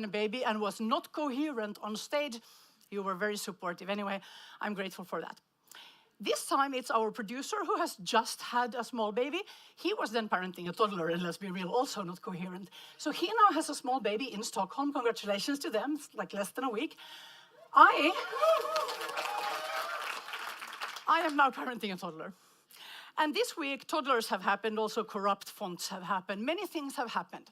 a baby and was not coherent on stage. You were very supportive. Anyway, I'm grateful for that. This time it's our producer who has just had a small baby. He was then parenting a toddler, and let's be real, also not coherent. So he now has a small baby in Stockholm. Congratulations to them, it's like less than a week. I am now parenting a toddler. And this week, toddlers have happened, also corrupt fonts have happened. Many things have happened.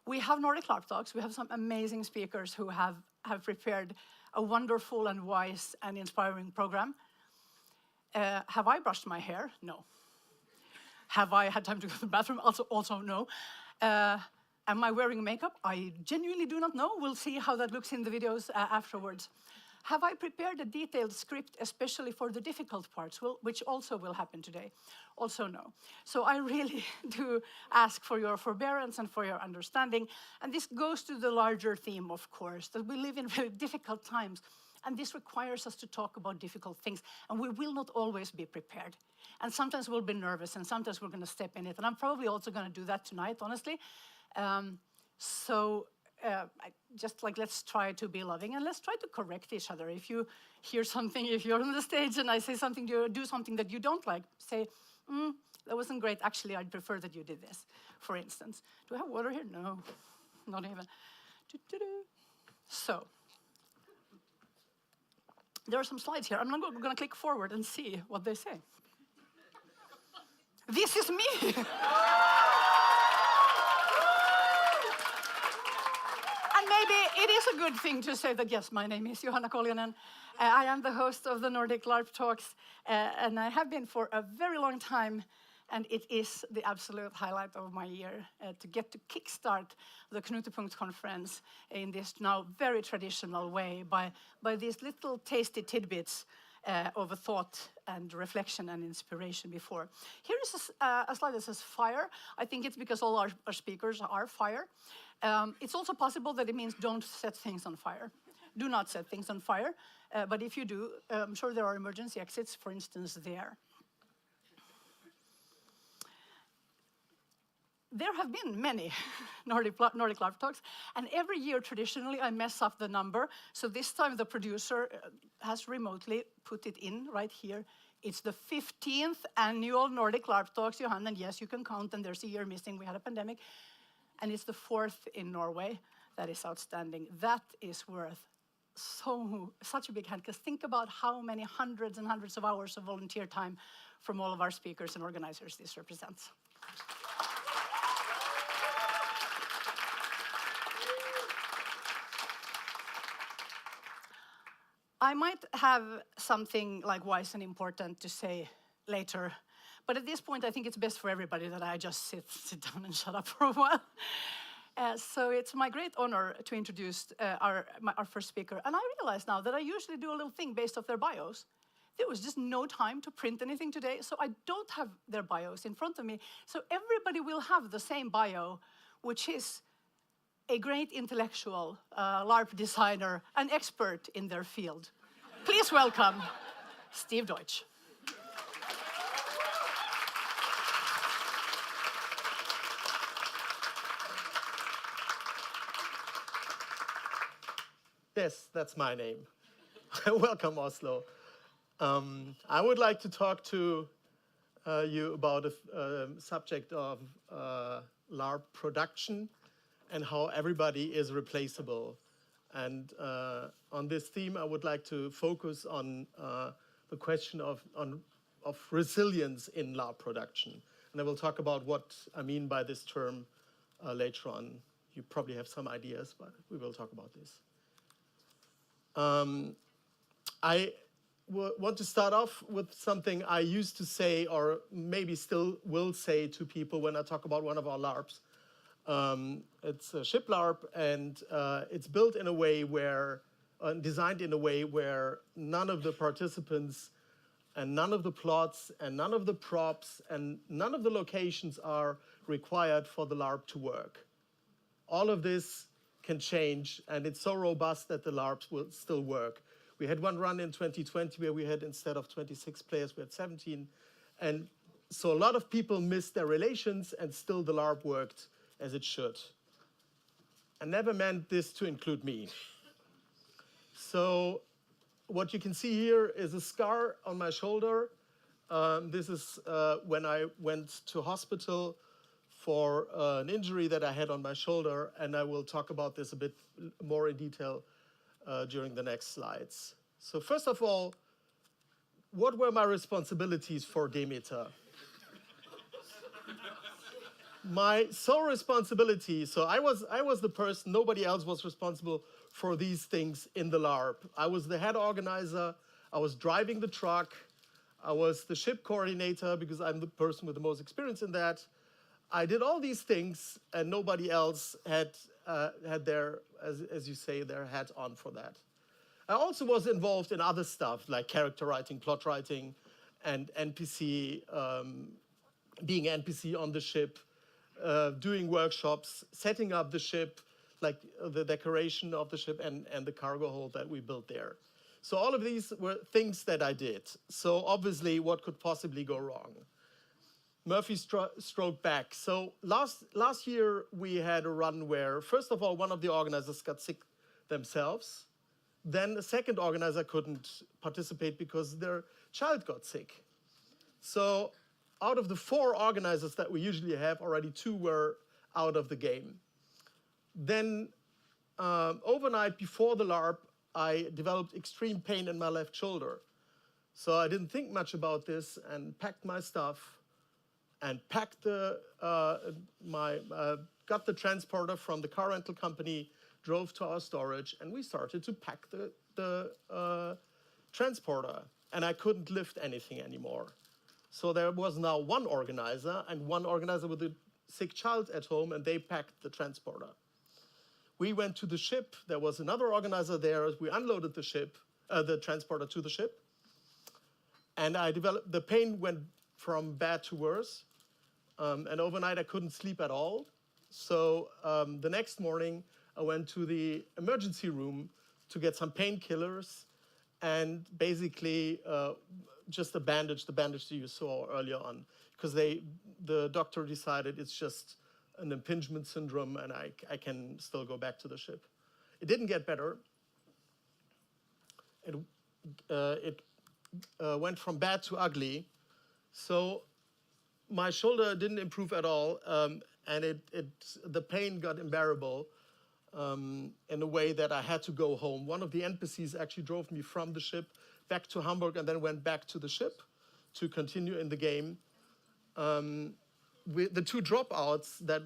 We have Nordic Larp Talks. We have some amazing speakers who have prepared a wonderful and wise and inspiring program. Have I brushed my hair? No. Have I had time to go to the bathroom? Also no. Am I wearing makeup? I genuinely do not know. We'll see how that looks in the videos afterwards. Have I prepared a detailed script, especially for the difficult parts, which also will happen today? Also no. So I really do ask for your forbearance and for your understanding. And this goes to the larger theme, of course, that we live in very difficult times. And this requires us to talk about difficult things. And we will not always be prepared. And sometimes we'll be nervous, and sometimes we're going to step in it. And I'm probably also going to do that tonight, honestly. Just like, let's try to be loving, and let's try to correct each other. If you hear something, if you're on the stage and I say something, you do something that you don't like, say, that wasn't great. Actually, I'd prefer that you did this, for instance. Do I have water here? No, not even. So, there are some slides here. I'm not going to click forward and see what they say. This is me. Maybe it is a good thing to say that, yes, my name is Johanna Koljonen. I am the host of the Nordic Larp Talks, and I have been for a very long time, and it is the absolute highlight of my year to get to kickstart the Knutepunkt conference in this now very traditional way by these little tasty tidbits of a thought and reflection and inspiration before. Here is a slide that says fire. I think it's because all our speakers are fire. It's also possible that it means don't set things on fire. Do not set things on fire. But if you do, I'm sure there are emergency exits, for instance, there. There have been many Nordic Larp Talks, and every year, traditionally, I mess up the number. So this time, the producer has remotely put it in right here. It's the 15th annual Nordic Larp Talks, Johan, and yes, you can count, and there's a year missing. We had a pandemic. And it's the 4th in Norway. That is outstanding. That is worth such a big hand, because think about how many hundreds and hundreds of hours of volunteer time from all of our speakers and organizers this represents. I might have something like wise and important to say later, but at this point, I think it's best for everybody that I just sit down and shut up for a while. So it's my great honor to introduce our first speaker. And I realize now that I usually do a little thing based off their bios. There was just no time to print anything today, so I don't have their bios in front of me. So everybody will have the same bio, which is a great intellectual, LARP designer, an expert in their field. Please welcome Steve Deutsch. Yes, that's my name. Welcome, Oslo. I would like to talk to you about a subject of LARP production and how everybody is replaceable. And on this theme, I would like to focus on the question of resilience in LARP production. And I will talk about what I mean by this term later on. You probably have some ideas, but we will talk about this. I want to start off with something I used to say, or maybe still will say to people when I talk about one of our LARPs. It's a ship LARP, and it's built in a way where, designed in a way where none of the participants and none of the plots and none of the props and none of the locations are required for the LARP to work. All of this can change, and it's so robust that the LARPs will still work. We had one run in 2020 where we had, instead of 26 players, we had 17. And so a lot of people missed their relations, and still the LARP worked as it should. and never meant this to include me. So what you can see here is a scar on my shoulder. This is when I went to hospital for an injury that I had on my shoulder, and I will talk about this a bit more in detail during the next slides. So first of all, what were my responsibilities for Demeter? My sole responsibility, so I was the person, nobody else was responsible for these things in the LARP. I was the head organizer, I was driving the truck, I was the ship coordinator because I'm the person with the most experience in that. I did all these things and nobody else had their, as you say, their hat on for that. I also was involved in other stuff like character writing, plot writing, and NPC, being NPC on the ship, doing workshops, setting up the ship, like the decoration of the ship and the cargo hold that we built there. So all of these were things that I did. So obviously, what could possibly go wrong? Murphy stroke back. So last year, we had a run where, first of all, one of the organizers got sick themselves. Then the second organizer couldn't participate because their child got sick. So out of the 4 organizers that we usually have, already 2 were out of the game. Then overnight before the LARP, I developed extreme pain in my left shoulder. So I didn't think much about this and packed my stuff and packed got the transporter from the car rental company, drove to our storage, and we started to pack the transporter. And I couldn't lift anything anymore. So there was now 1 organizer and 1 organizer with a sick child at home, and they packed the transporter. We went to the ship. There was another organizer there. We unloaded the ship, the transporter to the ship. And the pain went from bad to worse. And overnight I couldn't sleep at all. So the next morning I went to the emergency room to get some painkillers and basically just the bandage that you saw earlier on, because the doctor decided it's just an impingement syndrome and I can still go back to the ship. It didn't get better. It went from bad to ugly. So my shoulder didn't improve at all, and the pain got unbearable in a way that I had to go home. One of the NPCs actually drove me from the ship back to Hamburg and then went back to the ship to continue in the game. The 2 dropouts that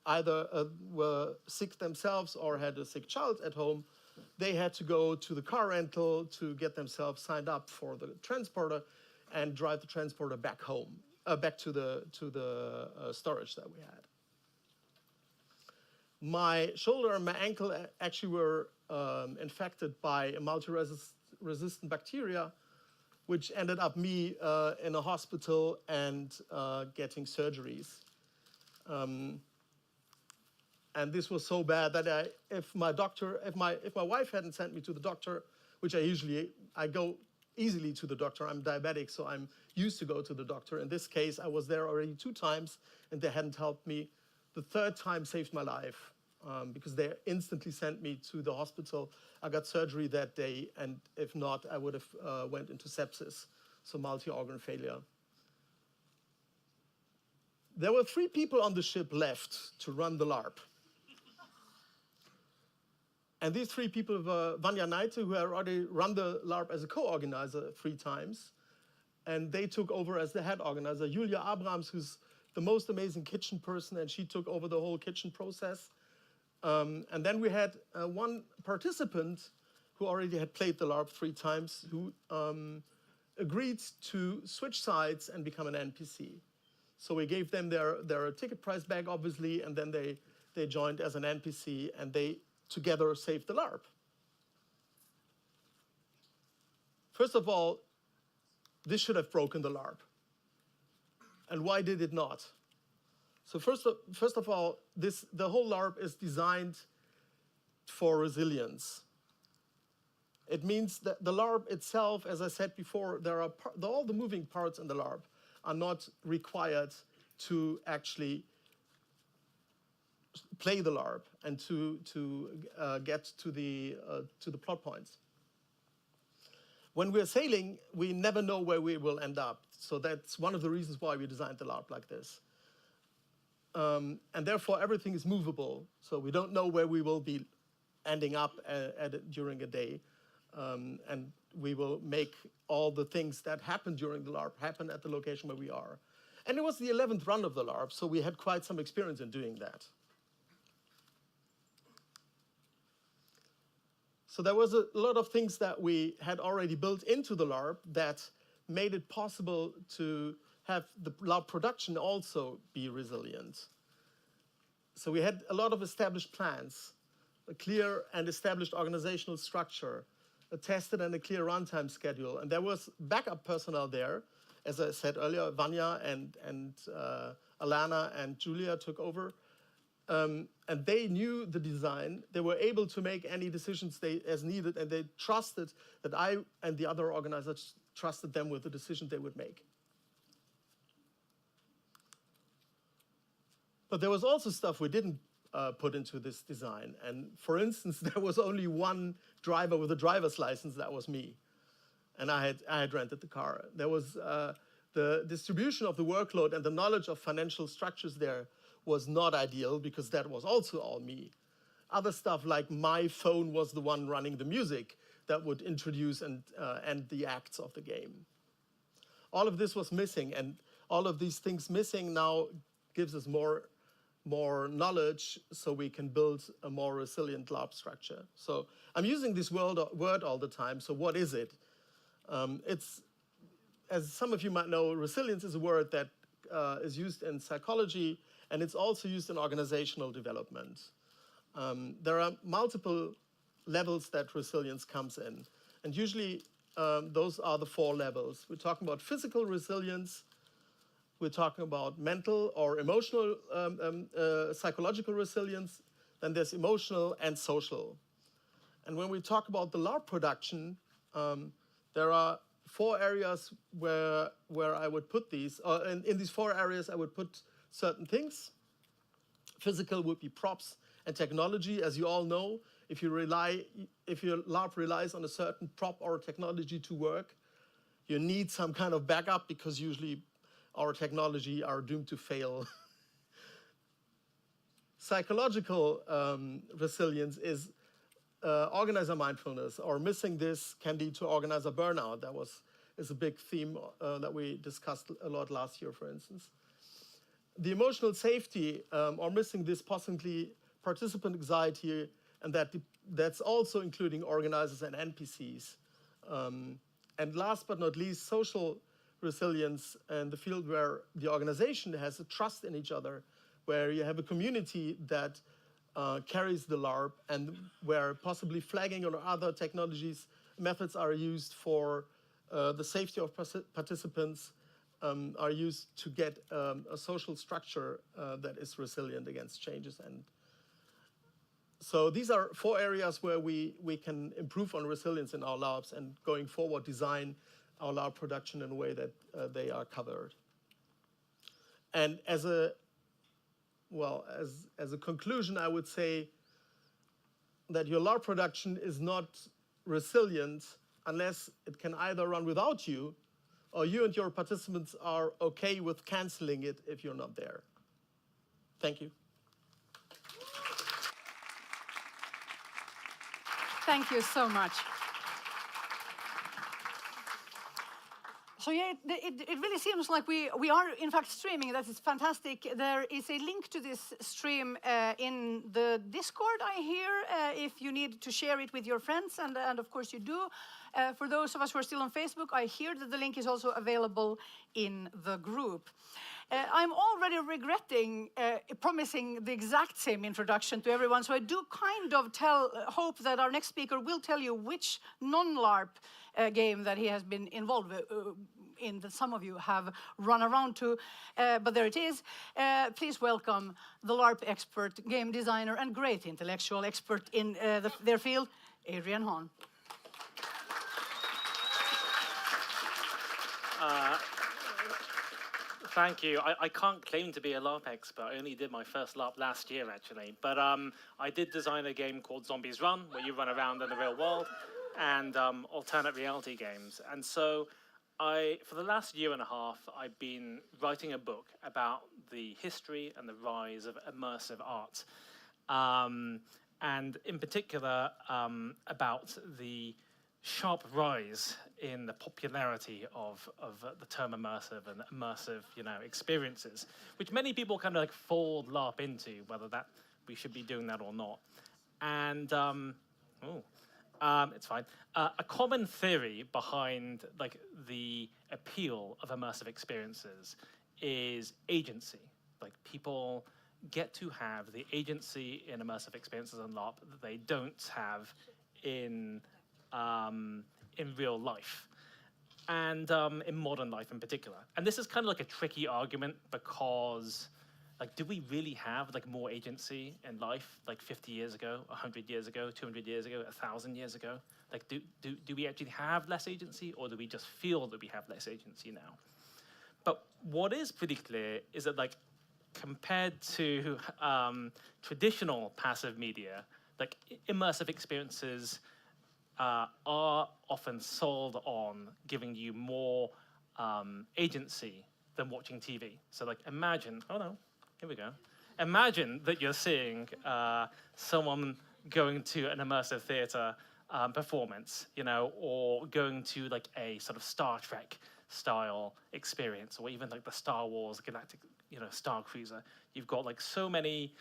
either were sick themselves or had a sick child at home, they had to go to the car rental to get themselves signed up for the transporter and drive the transporter back home, back to the storage that we had. My shoulder and my ankle actually were infected by a multi-resistant bacteria, which ended up me in a hospital and getting surgeries. And this was so bad that if my wife hadn't sent me to the doctor, which I go easily to the doctor. I'm diabetic, so I'm used to go to the doctor. In this case, I was there already 2 times, and they hadn't helped me. The 3rd time saved my life because they instantly sent me to the hospital. I got surgery that day, and if not, I would have went into sepsis, so multi-organ failure. There were 3 people on the ship left to run the LARP. And these 3 people were Vanya Neite, who had already run the LARP as a co-organizer 3 times. And they took over as the head organizer. Julia Abrams, who's the most amazing kitchen person, and she took over the whole kitchen process. And then we had 1 participant who already had played the LARP 3 times, who agreed to switch sides and become an NPC. So we gave them their ticket price back, obviously, and then they joined as an NPC, and they together saved the LARP. First of all, this should have broken the LARP. And why did it not? So first of all, the whole LARP is designed for resilience. It means that the LARP itself, as I said before, all the moving parts in the LARP are not required to actually play the LARP. and to get to the plot points. When we're sailing, we never know where we will end up. So that's one of the reasons why we designed the LARP like this. And therefore, everything is movable. So we don't know where we will be ending up during a day. And we will make all the things that happen during the LARP happen at the location where we are. And it was the 11th run of the LARP, so we had quite some experience in doing that. So there was a lot of things that we had already built into the LARP that made it possible to have the LARP production also be resilient. So we had a lot of established plans, a clear and established organizational structure, a tested and a clear runtime schedule. And there was backup personnel there. As I said earlier, Vanya and Alana and Julia took over. And they knew the design. They were able to make any decisions as needed, and they trusted that I and the other organizers trusted them with the decision they would make. But there was also stuff we didn't put into this design. And for instance, there was only one driver with a driver's license. That was me. And I had rented the car. There was the distribution of the workload and the knowledge of financial structures there was not ideal because that was also all me. Other stuff like my phone was the one running the music that would introduce and end the acts of the game. All of this was missing, and all of these things missing now gives us more knowledge so we can build a more resilient LARP structure. So I'm using this word all the time, so what is it? It's, as some of you might know, resilience is a word that is used in psychology, and it's also used in organizational development. There are multiple levels that resilience comes in. And usually those are the 4 levels. We're talking about physical resilience. We're talking about mental or emotional, psychological resilience. Then there's emotional and social. And when we talk about the LARP production, there are 4 areas where I would put these. In these 4 areas, I would put certain things. Physical would be props and technology. As you all know, if your LARP relies on a certain prop or technology to work, you need some kind of backup because usually our technology are doomed to fail. Psychological resilience is organizer mindfulness, or missing this can lead to organizer burnout. That is a big theme that we discussed a lot last year, for instance. The emotional safety, or missing this, possibly participant anxiety, and that's also including organizers and NPCs. And last but not least, social resilience and the field where the organization has a trust in each other, where you have a community that carries the LARP, and where possibly flagging or other methods are used for the safety of participants, are used to get a social structure that is resilient against changes. And so these are 4 areas where we can improve on resilience in our LARPs, and going forward design our LARP production in a way that they are covered. And as a conclusion, I would say that your LARP production is not resilient unless it can either run without you, or you and your participants are okay with canceling it if you're not there. Thank you. Thank you so much. So yeah, it really seems like we are in fact streaming. That is fantastic. There is a link to this stream in the Discord, I hear, if you need to share it with your friends, and of course you do. For those of us who are still on Facebook, I hear that the link is also available in the group. I'm already regretting promising the exact same introduction to everyone, so I do kind of hope that our next speaker will tell you which non-LARP game that he has been involved in, that some of you have run around to, but there it is. Please welcome the LARP expert, game designer, and great intellectual expert in their field, Adrian Hahn. Thank you. I can't claim to be a LARP expert. I only did my first LARP last year, actually. But I did design a game called Zombies Run, where you run around in the real world, and alternate reality games. And so for the last year and a half, I've been writing a book about the history and the rise of immersive art. And in particular, about the sharp rise in the popularity of the term immersive and immersive, experiences, which many people kind of like fold LARP into, whether that we should be doing that or not. And it's fine. A common theory behind like the appeal of immersive experiences is agency. Like people get to have the agency in immersive experiences on LARP that they don't have in real life, and in modern life in particular. And this is kind of like a tricky argument because, like, do we really have like more agency in life like 50 years ago, 100 years ago, 200 years ago, 1,000 years ago? Like, do we actually have less agency, or do we just feel that we have less agency now? But what is pretty clear is that, like, compared to traditional passive media, like immersive experiences are often sold on giving you more agency than watching TV. So like imagine, oh no, here we go. Imagine that you're seeing someone going to an immersive theater performance, or going to like a sort of Star Trek style experience, or even like the Star Wars Galactic, Star Cruiser. You've got like so many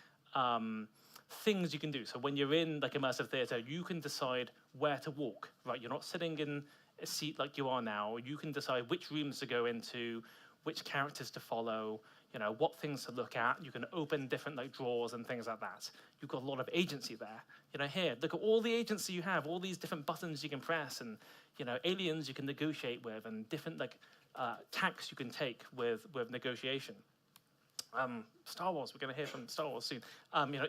things you can do. So when you're in like immersive theater, you can decide where to walk, right? You're not sitting in a seat like you are now. You can decide which rooms to go into, which characters to follow, what things to look at. You can open different like drawers and things like that. You've got a lot of agency there. Here, look at all the agency you have, all these different buttons you can press, and aliens you can negotiate with, and different like tacks you can take with negotiation. Star Wars, we're going to hear from Star Wars soon.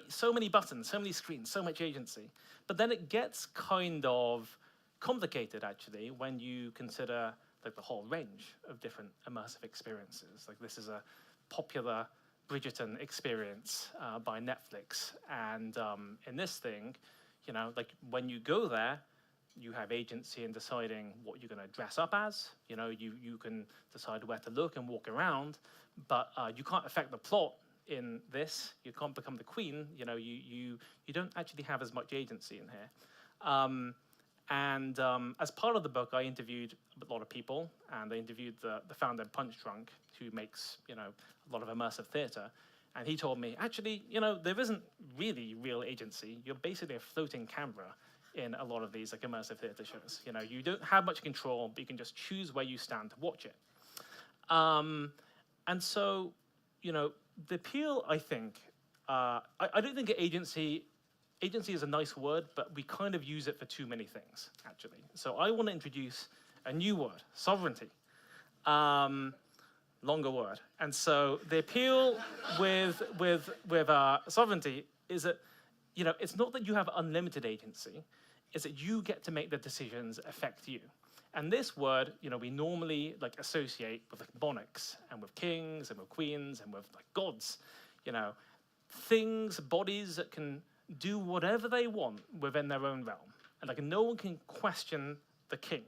So many buttons, so many screens, so much agency. But then it gets kind of complicated, actually, when you consider like the whole range of different immersive experiences. Like this is a popular Bridgerton experience by Netflix. And in this thing, like when you go there, you have agency in deciding what you're going to dress up as. You can decide where to look and walk around, but you can't affect the plot in this. You can't become the queen. You don't actually have as much agency in here. And as part of the book, I interviewed a lot of people, and I interviewed the founder of Punch Drunk, who makes a lot of immersive theater. And he told me, actually, there isn't really real agency. You're basically a floating camera in a lot of these like immersive theater shows. You don't have much control, but you can just choose where you stand to watch it. And so, the appeal, I think, I don't think agency is a nice word, but we kind of use it for too many things, actually. So I want to introduce a new word, sovereignty. Longer word. And so the appeal with sovereignty is that, it's not that you have unlimited agency, it's that you get to make the decisions affect you. And this word, we normally like associate with like monarchs and with kings and with queens and with like gods, things, bodies that can do whatever they want within their own realm. And like no one can question the king.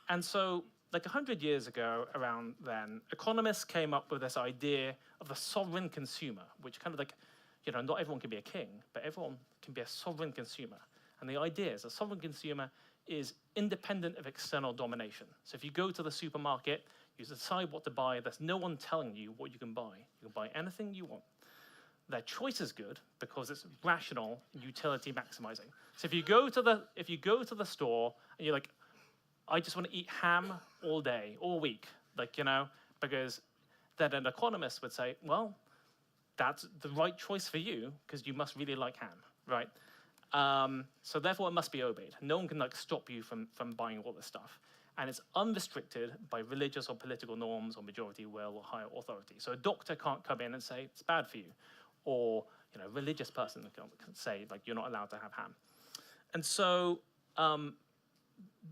And so like 100 years ago, around then, economists came up with this idea of the sovereign consumer, which kind of like, not everyone can be a king, but everyone can be a sovereign consumer. And the idea is a sovereign consumer is independent of external domination. So if you go to the supermarket, you decide what to buy, there's no one telling you what you can buy. You can buy anything you want. Their choice is good because it's rational and utility maximizing. So if you go to the store and you're like, I just want to eat ham all day, all week, because then an economist would say, well, that's the right choice for you because you must really like ham, right? So therefore it must be obeyed. No one can stop you from buying all this stuff. And it's unrestricted by religious or political norms or majority will or higher authority. So a doctor can't come in and say, it's bad for you. Or a religious person can say, you're not allowed to have ham. And so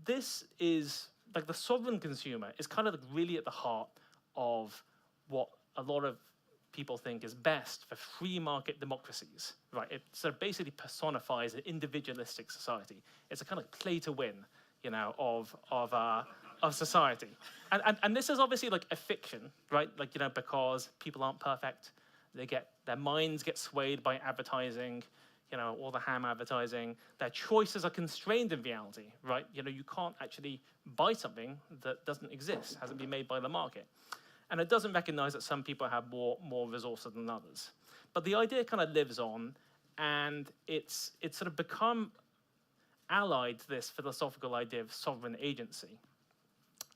this is, the sovereign consumer is kind of really at the heart of what a lot of people think is best for free market democracies, right? It sort of basically personifies an individualistic society. It's a kind of play to win, you know, of society. And this is obviously like a fiction, right? Like, you know, because people aren't perfect. Their minds get swayed by advertising, you know, all the ham advertising. Their choices are constrained in reality, right? You know, you can't actually buy something that doesn't exist, hasn't been made by the market. And it doesn't recognize that some people have more resources than others. But the idea kind of lives on, and it's sort of become allied to this philosophical idea of sovereign agency.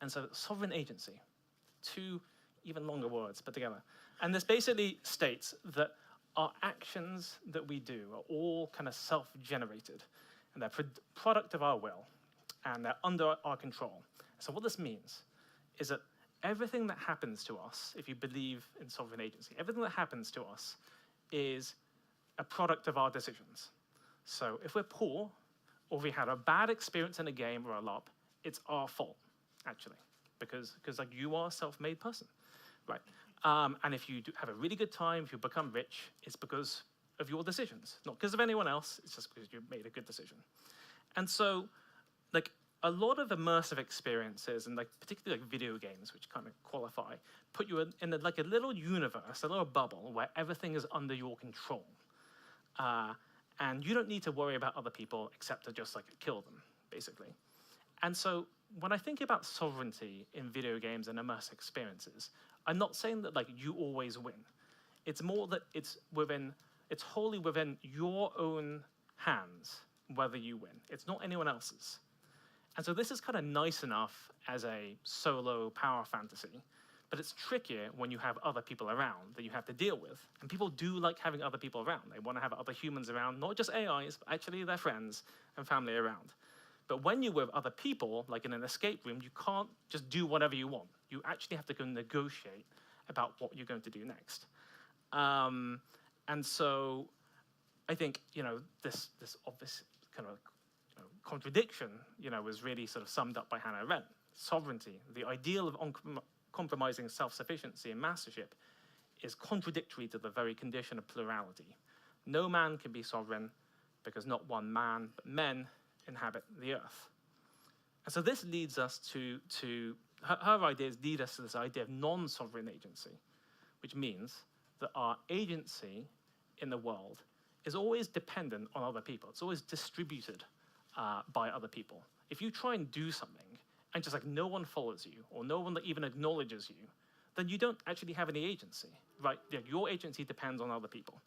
And so sovereign agency, two even longer words put together. And this basically states that our actions that we do are all kind of self-generated, and they're product of our will, and they're under our control. So what this means is that everything that happens to us, if you believe in sovereign agency, everything that happens to us is a product of our decisions. So if we're poor, or we had a bad experience in a game or a LARP, it's our fault, actually, because like you are a self-made person, right? And if you have a really good time, if you become rich, it's because of your decisions, not because of anyone else. It's just because you made a good decision. And so, like, a lot of immersive experiences, and like particularly like video games, which kind of qualify, put you in like a little universe, a little bubble where everything is under your control. And you don't need to worry about other people except to just like kill them, basically. And so when I think about sovereignty in video games and immersive experiences, I'm not saying that like you always win. It's more that it's wholly within your own hands whether you win. It's not anyone else's. And so this is kind of nice enough as a solo power fantasy, but it's trickier when you have other people around that you have to deal with. And people do like having other people around. They want to have other humans around, not just AIs, but actually their friends and family around. But when you're with other people, like in an escape room, you can't just do whatever you want. You actually have to go negotiate about what you're going to do next. And so I think, you know, this obvious kind of contradiction, you know, was really sort of summed up by Hannah Arendt. Sovereignty, the ideal of compromising self-sufficiency and mastership, is contradictory to the very condition of plurality. No man can be sovereign because not one man, but men inhabit the earth. And so this leads us to her ideas lead us to this idea of non-sovereign agency, which means that our agency in the world is always dependent on other people. It's always distributed by other people. If you try and do something and just like no one follows you or no one that even acknowledges you, then you don't actually have any agency, right? Your agency depends on other people.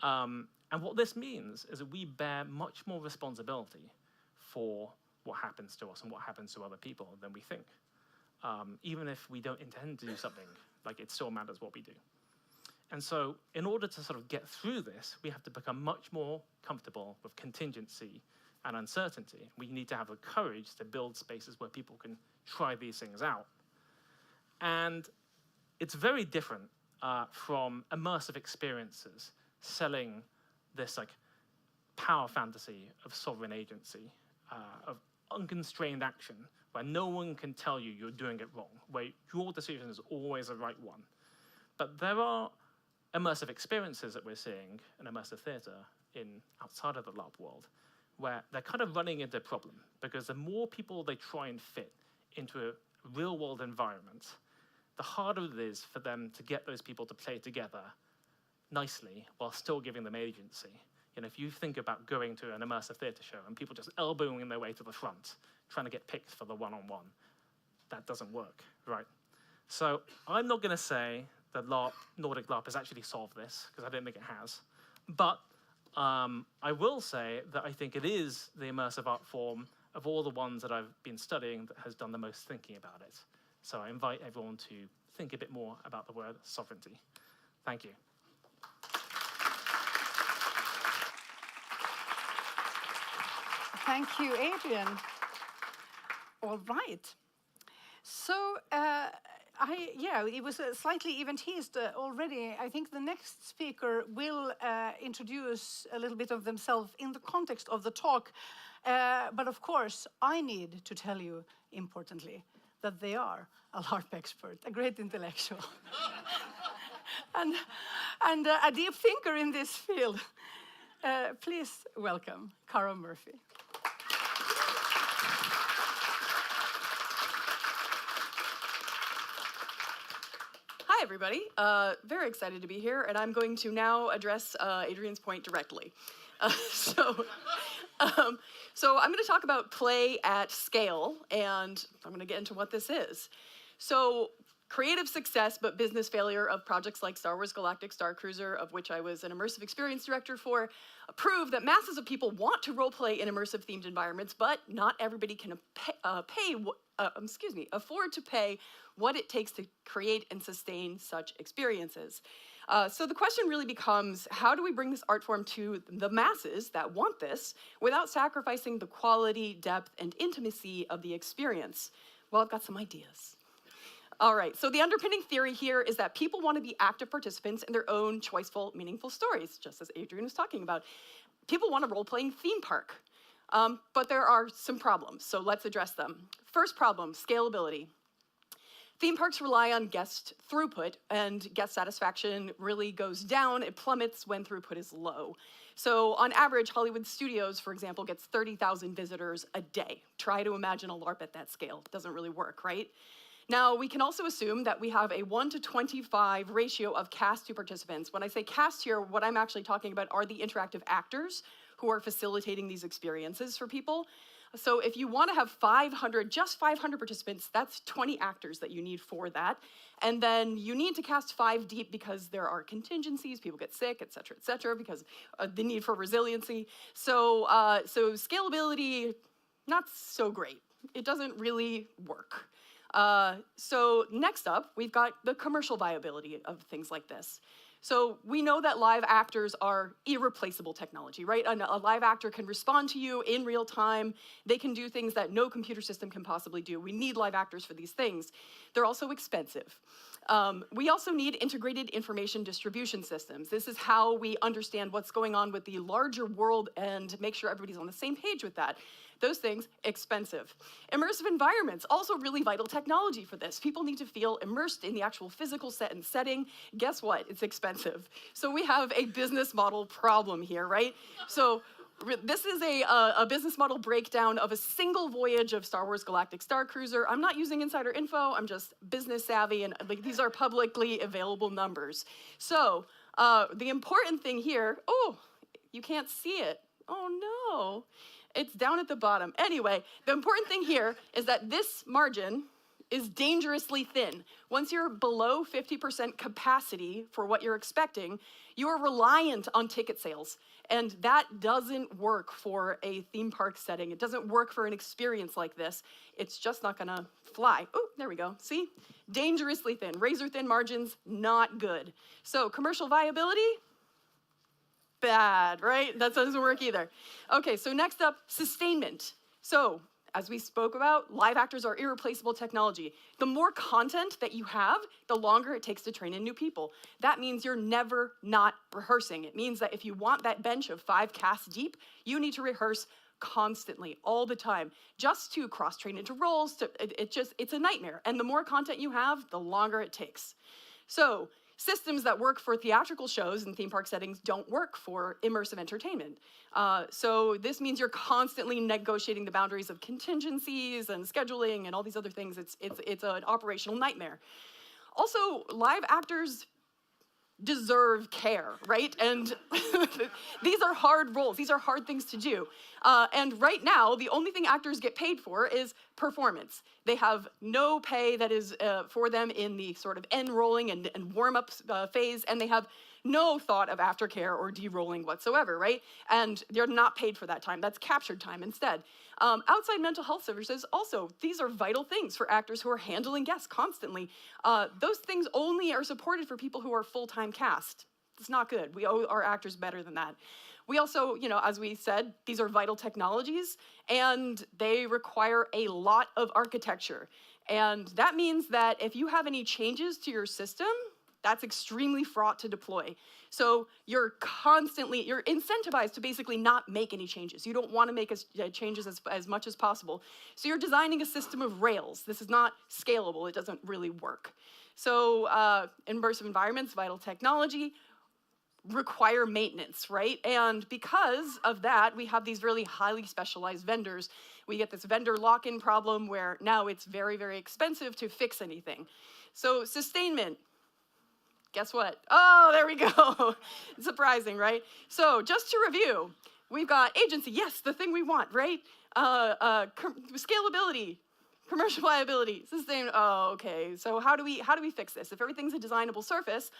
And what this means is that we bear much more responsibility for what happens to us and what happens to other people than we think. Even if we don't intend to do something, like it still matters what we do. And so in order to sort of get through this, we have to become much more comfortable with contingency and uncertainty. We need to have the courage to build spaces where people can try these things out. And it's very different from immersive experiences selling this like power fantasy of sovereign agency, of unconstrained action, where no one can tell you you're doing it wrong, where your decision is always the right one. But there are immersive experiences that we're seeing in immersive theater outside of the LARP world, where they're kind of running into a problem, because the more people they try and fit into a real world environment, the harder it is for them to get those people to play together nicely while still giving them agency. You know, if you think about going to an immersive theater show and people just elbowing their way to the front, trying to get picked for the one-on-one, that doesn't work, right? So I'm not going to say that Nordic Larp has actually solved this, because I don't think it has. But I will say that I think it is the immersive art form of all the ones that I've been studying that has done the most thinking about it. So I invite everyone to think a bit more about the word sovereignty. Thank you. Thank you, Adrian. All right. So, it was slightly even teased already. I think the next speaker will introduce a little bit of themselves in the context of the talk. But of course, I need to tell you, importantly, that they are a LARP expert, a great intellectual, and a deep thinker in this field. Please welcome Cara Murphy. Hi, everybody. Very excited to be here, and I'm going to now address Adrian's point directly. So I'm going to talk about play at scale, and I'm going to get into what this is. So creative success but business failure of projects like Star Wars Galactic Star Cruiser, of which I was an immersive experience director for, prove that masses of people want to role-play in immersive themed environments, but not everybody can afford to pay what it takes to create and sustain such experiences. So the question really becomes, how do we bring this art form to the masses that want this without sacrificing the quality, depth, and intimacy of the experience? Well, I've got some ideas. All right, so the underpinning theory here is that people want to be active participants in their own choiceful, meaningful stories, just as Adrian was talking about. People want a role-playing theme park, but there are some problems, so let's address them. First problem, scalability. Theme parks rely on guest throughput, and guest satisfaction really goes down. It plummets when throughput is low. So on average, Hollywood Studios, for example, gets 30,000 visitors a day. Try to imagine a LARP at that scale. It doesn't really work, right? Now, we can also assume that we have a 1 to 25 ratio of cast to participants. When I say cast here, what I'm actually talking about are the interactive actors who are facilitating these experiences for people. So if you want to have 500, just 500 participants, that's 20 actors that you need for that. And then you need to cast 5 deep because there are contingencies, people get sick, et cetera, because the need for resiliency. So scalability, not so great. It doesn't really work. So next up, we've got the commercial viability of things like this. So we know that live actors are irreplaceable technology, right? A live actor can respond to you in real time. They can do things that no computer system can possibly do. We need live actors for these things. They're also expensive. We also need integrated information distribution systems. This is how we understand what's going on with the larger world and make sure everybody's on the same page with that. Those things, expensive. Immersive environments, also really vital technology for this. People need to feel immersed in the actual physical set and setting. Guess what? It's expensive. So we have a business model problem here, right? So this is a business model breakdown of a single voyage of Star Wars Galactic Star Cruiser. I'm not using insider info, I'm just business savvy, and like these are publicly available numbers. So the important thing here, oh, you can't see it. Oh no. It's down at the bottom. Anyway, the important thing here is that this margin is dangerously thin. Once you're below 50% capacity for what you're expecting, you are reliant on ticket sales. And that doesn't work for a theme park setting. It doesn't work for an experience like this. It's just not gonna fly. Oh, there we go. See? Dangerously thin. Razor thin margins, not good. So commercial viability, bad, right? That doesn't work either. Okay, so next up, sustainment. So, as we spoke about, live actors are irreplaceable technology. The more content that you have, the longer it takes to train in new people. That means you're never not rehearsing. It means that if you want that bench of 5 casts deep, you need to rehearse constantly, all the time, just to cross-train into roles. It's a nightmare. And the more content you have, the longer it takes. So, systems that work for theatrical shows and theme park settings don't work for immersive entertainment. So this means you're constantly negotiating the boundaries of contingencies and scheduling and all these other things. It's an operational nightmare. Also, live actors deserve care, right? And these are hard roles. These are hard things to do. And right now, the only thing actors get paid for is performance. They have no pay that is for them in the sort of end-rolling and warm-up phase, and they have no thought of aftercare or de-rolling whatsoever, right? And they're not paid for that time. That's captured time instead. Outside mental health services, also, these are vital things for actors who are handling guests constantly. Those things only are supported for people who are full-time cast. It's not good. We owe our actors better than that. We also, as we said, these are vital technologies, and they require a lot of architecture. And that means that if you have any changes to your system, That's extremely fraught to deploy. So you're incentivized to basically not make any changes. You don't want to make changes as much as possible. So you're designing a system of rails. This is not scalable. It doesn't really work. So immersive environments, vital technology, require maintenance, right? And because of that, we have these really highly specialized vendors. We get this vendor lock-in problem where now it's very, very expensive to fix anything. So sustainment, guess what? Oh, there we go. Surprising, right? So just to review, we've got agency, yes, the thing we want, right? Scalability, commercial viability, sustain. Oh, okay. So how do we fix this? If everything's a designable surface,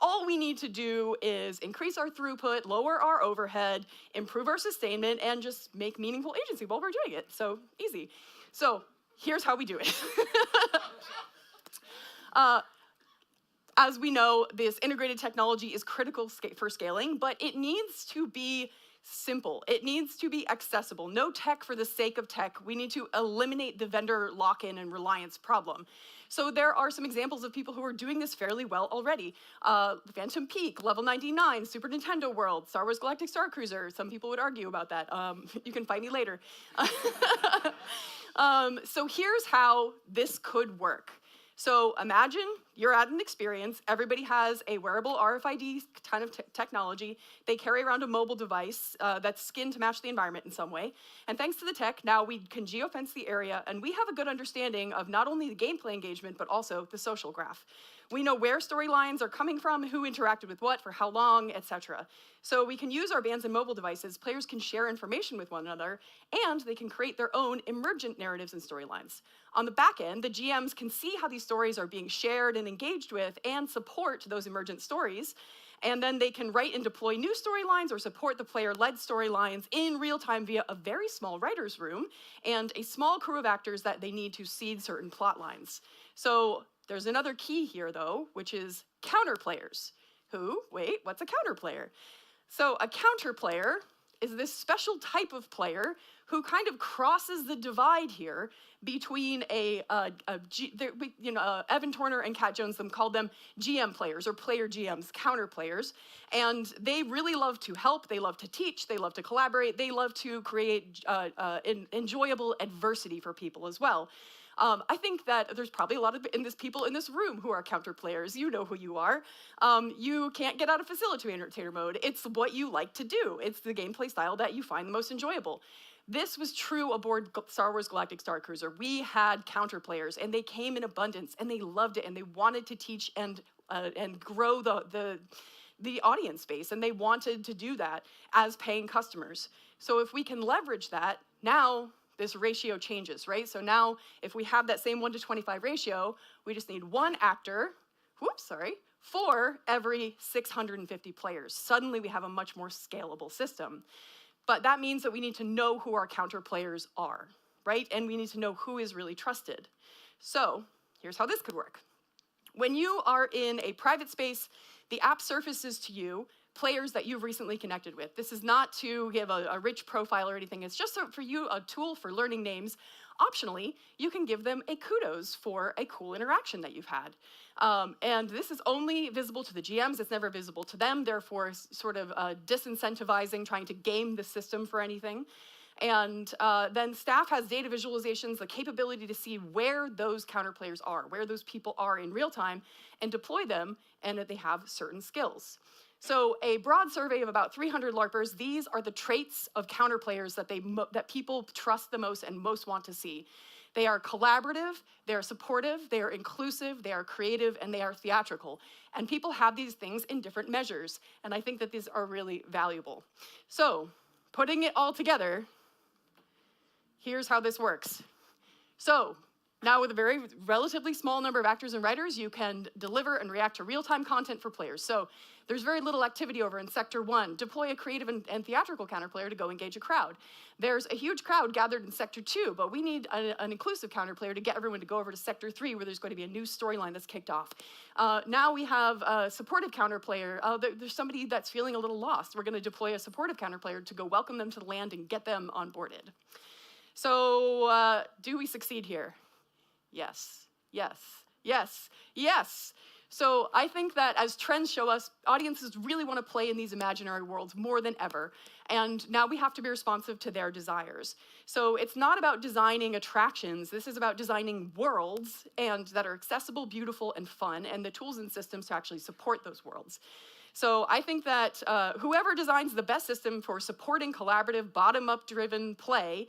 all we need to do is increase our throughput, lower our overhead, improve our sustainment, and just make meaningful agency while we're doing it. So easy. So here's how we do it. As we know, this integrated technology is critical for scaling, but it needs to be simple. It needs to be accessible. No tech for the sake of tech. We need to eliminate the vendor lock-in and reliance problem. So there are some examples of people who are doing this fairly well already. Phantom Peak, Level 99, Super Nintendo World, Star Wars Galactic Star Cruiser. Some people would argue about that. You can fight me later. So here's how this could work. So imagine you're at an experience, everybody has a wearable RFID kind of technology, they carry around a mobile device that's skinned to match the environment in some way, and thanks to the tech, now we can geofence the area, and we have a good understanding of not only the gameplay engagement, but also the social graph. We know where storylines are coming from, who interacted with what, for how long, etc. So we can use our bands and mobile devices, players can share information with one another, and they can create their own emergent narratives and storylines. On the back end, the GMs can see how these stories are being shared and engaged with and support those emergent stories. And then they can write and deploy new storylines or support the player-led storylines in real time via a very small writer's room and a small crew of actors that they need to seed certain plot lines. So there's another key here, though, which is counter players. What's a counter player? So a counter player is this special type of player who kind of crosses the divide here between Evan Turner and Kat Jones called them GM players or player GMs, counter players. And they really love to help, they love to teach, they love to collaborate, they love to create enjoyable adversity for people as well. I think that there's probably a lot of people in this room who are counter players. You know who you are. You can't get out of facilitator mode. It's what you like to do. It's the gameplay style that you find the most enjoyable. This was true aboard Star Wars Galactic Star Cruiser. We had counter players, and they came in abundance, and they loved it, and they wanted to teach and grow the audience base, and they wanted to do that as paying customers. So if we can leverage that, now this ratio changes, right? So now if we have that same 1:25 ratio, we just need one actor, for every 650 players. Suddenly we have a much more scalable system. But that means that we need to know who our counter players are, right? And we need to know who is really trusted. So here's how this could work. When you are in a private space, the app surfaces to you players that you've recently connected with. This is not to give a rich profile or anything. It's just for you a tool for learning names. Optionally, you can give them a kudos for a cool interaction that you've had. And this is only visible to the GMs. It's never visible to them, therefore sort of disincentivizing trying to game the system for anything. And then staff has data visualizations, the capability to see where those counter players are, where those people are in real time, and deploy them, and that they have certain skills. So a broad survey of about 300 LARPers, these are the traits of counter players that people trust the most and most want to see. They are collaborative, they are supportive, they are inclusive, they are creative, and they are theatrical. And people have these things in different measures, and I think that these are really valuable. So putting it all together, here's how this works. So now with a relatively small number of actors and writers, you can deliver and react to real-time content for players. So there's very little activity over in Sector 1. Deploy a creative and theatrical counterplayer to go engage a crowd. There's a huge crowd gathered in Sector 2, but we need an inclusive counterplayer to get everyone to go over to Sector 3, where there's going to be a new storyline that's kicked off. Now we have a supportive counterplayer. There's somebody that's feeling a little lost. We're going to deploy a supportive counterplayer to go welcome them to the land and get them onboarded. So do we succeed here? Yes, yes, yes, yes. So I think that as trends show us, audiences really want to play in these imaginary worlds more than ever. And now we have to be responsive to their desires. So it's not about designing attractions. This is about designing worlds and that are accessible, beautiful, and fun, and the tools and systems to actually support those worlds. So I think that whoever designs the best system for supporting collaborative, bottom-up driven play,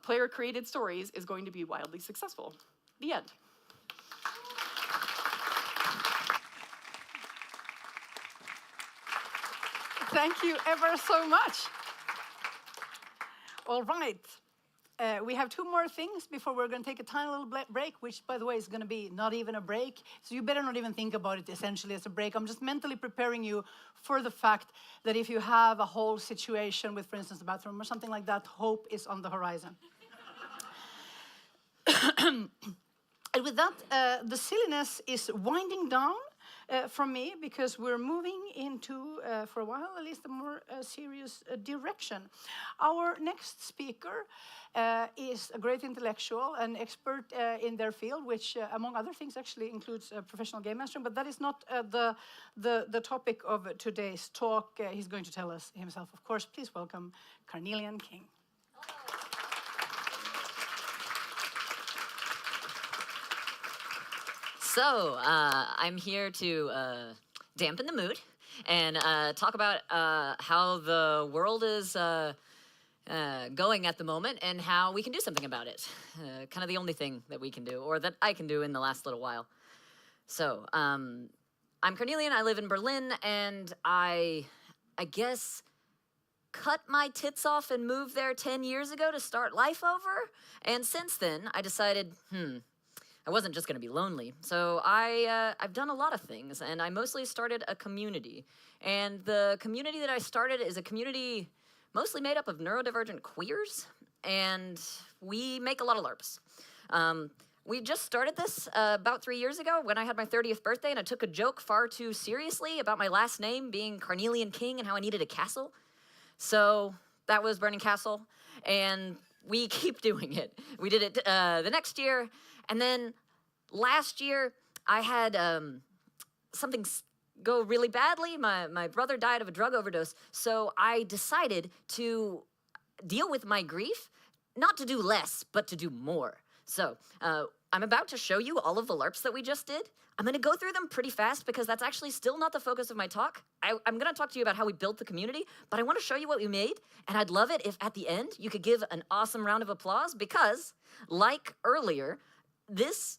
player-created stories, is going to be wildly successful. The end. Thank you ever so much. All right. We have two more things before we're going to take a tiny little break, which, by the way, is going to be not even a break. So you better not even think about it essentially as a break. I'm just mentally preparing you for the fact that if you have a whole situation with, for instance, a bathroom or something like that, hope is on the horizon. And with that, the silliness is winding down from me because we're moving into, for a while at least, a more serious direction. Our next speaker is a great intellectual, an expert in their field, which, among other things, actually includes professional game mastering, but that is not the topic of today's talk. He's going to tell us himself, of course. Please welcome Carnelian King. So, I'm here to dampen the mood and talk about how the world is going at the moment and how we can do something about it. Kind of the only thing that we can do, or that I can do in the last little while. So, I'm Carnelian, I live in Berlin, and I guess cut my tits off and moved there 10 years ago to start life over. And since then, I decided, I wasn't just going to be lonely. So I've done a lot of things, and I mostly started a community. And the community that I started is a community mostly made up of neurodivergent queers, and we make a lot of LARPs. We just started this about 3 years ago when I had my 30th birthday, and I took a joke far too seriously about my last name being Carnelian King and how I needed a castle. So that was Burning Castle, and we keep doing it. We did it the next year. And then last year, I had something go really badly. My brother died of a drug overdose. So I decided to deal with my grief, not to do less, but to do more. So I'm about to show you all of the LARPs that we just did. I'm going to go through them pretty fast because that's actually still not the focus of my talk. I'm going to talk to you about how we built the community, but I want to show you what we made. And I'd love it if at the end you could give an awesome round of applause because, like earlier, this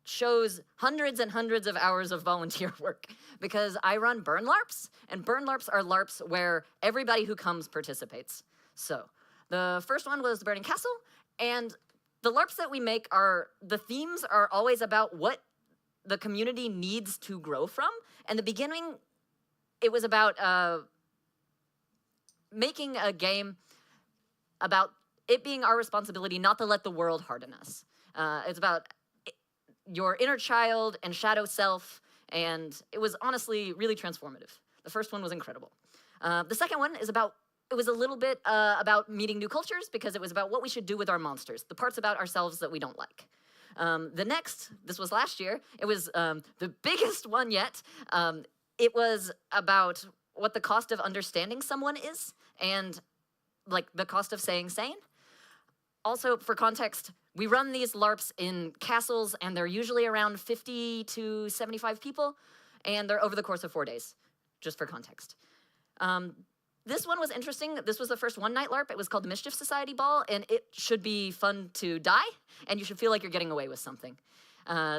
shows hundreds and hundreds of hours of volunteer work because I run Burn LARPs, and Burn LARPs are LARPs where everybody who comes participates. So the first one was the Burning Castle, and the LARPs that we make the themes are always about what the community needs to grow from. And the beginning, it was about making a game about it being our responsibility not to let the world harden us. It's about your inner child and shadow self, and it was honestly really transformative. The first one was incredible. The second one is it was a little bit about meeting new cultures because it was about what we should do with our monsters, the parts about ourselves that we don't like. The next, this was last year, it was the biggest one yet. It was about what the cost of understanding someone is and like the cost of staying sane. Also, for context, we run these LARPs in castles, and they're usually around 50 to 75 people, and they're over the course of 4 days, just for context. This one was interesting. This was the first one-night LARP. It was called the Mischief Society Ball, and it should be fun to die, and you should feel like you're getting away with something.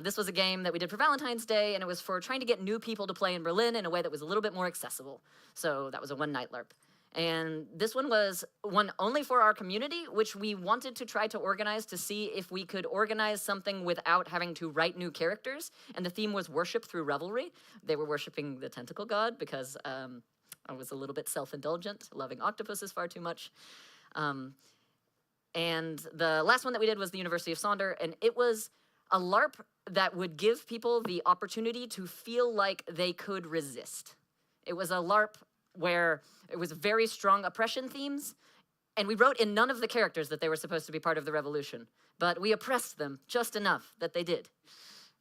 This was a game that we did for Valentine's Day, and it was for trying to get new people to play in Berlin in a way that was a little bit more accessible. So that was a one-night LARP. And this one was one only for our community, which we wanted to try to organize to see if we could organize something without having to write new characters. And the theme was worship through revelry. They were worshiping the tentacle god because I was a little bit self-indulgent, loving octopuses far too much. And the last one that we did was the University of Sonder, and it was a LARP that would give people the opportunity to feel like they could resist. It was a LARP where it was very strong oppression themes, and we wrote in none of the characters that they were supposed to be part of the revolution, but we oppressed them just enough that they did.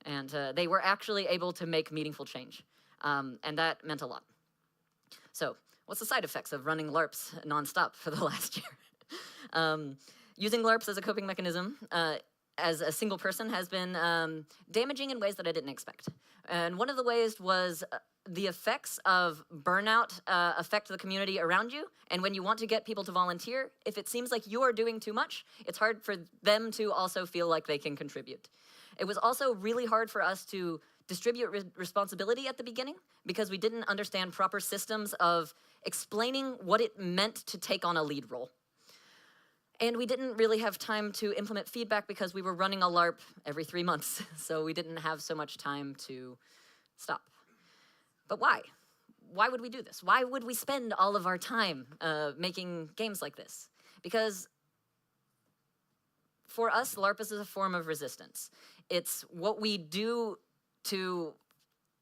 And they were actually able to make meaningful change. And that meant a lot. So what's the side effects of running LARPs nonstop for the last year? Using LARPs as a coping mechanism as a single person has been damaging in ways that I didn't expect. And one of the ways was the effects of burnout affect the community around you. And when you want to get people to volunteer, if it seems like you are doing too much, it's hard for them to also feel like they can contribute. It was also really hard for us to distribute responsibility at the beginning because we didn't understand proper systems of explaining what it meant to take on a lead role. And we didn't really have time to implement feedback because we were running a LARP every 3 months. So we didn't have so much time to stop. But why? Why would we do this? Why would we spend all of our time making games like this? Because for us, LARP is a form of resistance. It's what we do to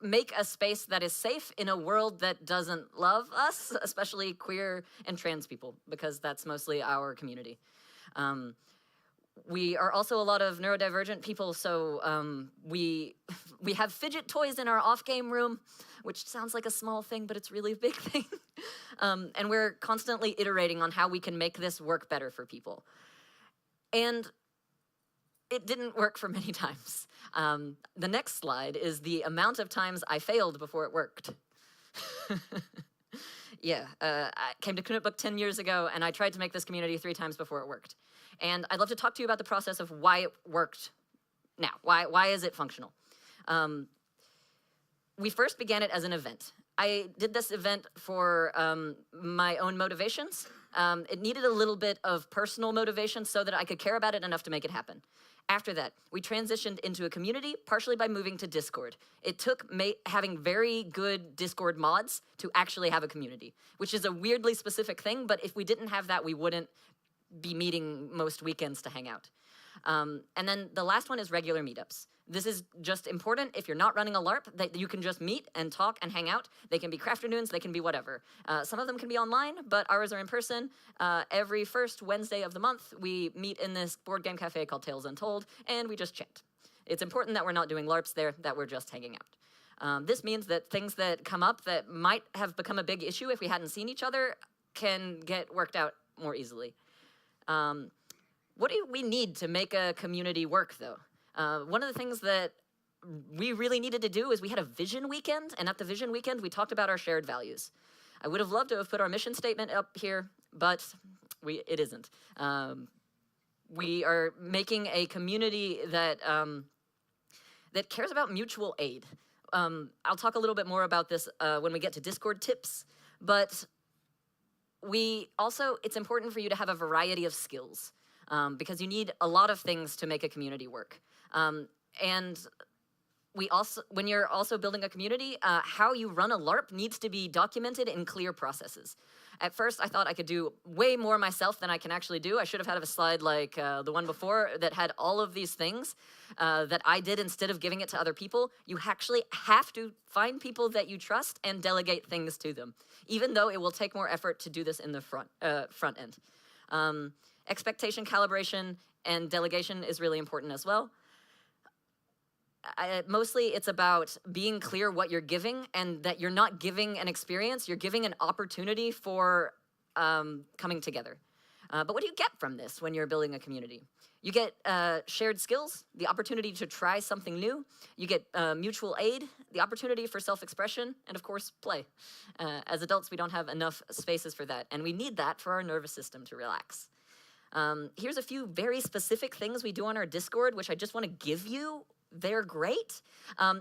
make a space that is safe in a world that doesn't love us, especially queer and trans people, because that's mostly our community. We are also a lot of neurodivergent people, so we have fidget toys in our off-game room, which sounds like a small thing, but it's really a big thing. And we're constantly iterating on how we can make this work better for people. And it didn't work for many times. The next slide is the amount of times I failed before it worked. Yeah, I came to Knutbook 10 years ago, and I tried to make this community 3 times before it worked. And I'd love to talk to you about the process of why it worked now. Why is it functional? We first began it as an event. I did this event for my own motivations. It needed a little bit of personal motivation so that I could care about it enough to make it happen. After that, we transitioned into a community, partially by moving to Discord. It took having very good Discord mods to actually have a community, which is a weirdly specific thing, but if we didn't have that, we wouldn't be meeting most weekends to hang out. And then the last one is regular meetups. This is just important if you're not running a LARP, that you can just meet and talk and hang out. They can be crafternoons, they can be whatever. Some of them can be online, but ours are in person. Every first Wednesday of the month, we meet in this board game cafe called Tales Untold, and we just chat. It's important that we're not doing LARPs there, that we're just hanging out. This means that things that come up that might have become a big issue if we hadn't seen each other can get worked out more easily. What do we need to make a community work, though? One of the things that we really needed to do is we had a vision weekend, and at the vision weekend, we talked about our shared values. I would have loved to have put our mission statement up here, but it isn't. We are making a community that that cares about mutual aid. I'll talk a little bit more about this when we get to Discord tips, but it's important for you to have a variety of skills because you need a lot of things to make a community work. And when you're also building a community, how you run a LARP needs to be documented in clear processes. At first, I thought I could do way more myself than I can actually do. I should have had a slide like the one before that had all of these things that I did instead of giving it to other people. You actually have to find people that you trust and delegate things to them, even though it will take more effort to do this in the front end. Expectation calibration and delegation is really important as well. Mostly it's about being clear what you're giving and that you're not giving an experience, you're giving an opportunity for coming together. But what do you get from this when you're building a community? You get shared skills, the opportunity to try something new. You get mutual aid, the opportunity for self-expression, and of course, play. As adults, we don't have enough spaces for that, and we need that for our nervous system to relax. Here's a few very specific things we do on our Discord, which I just want to give you. They're great.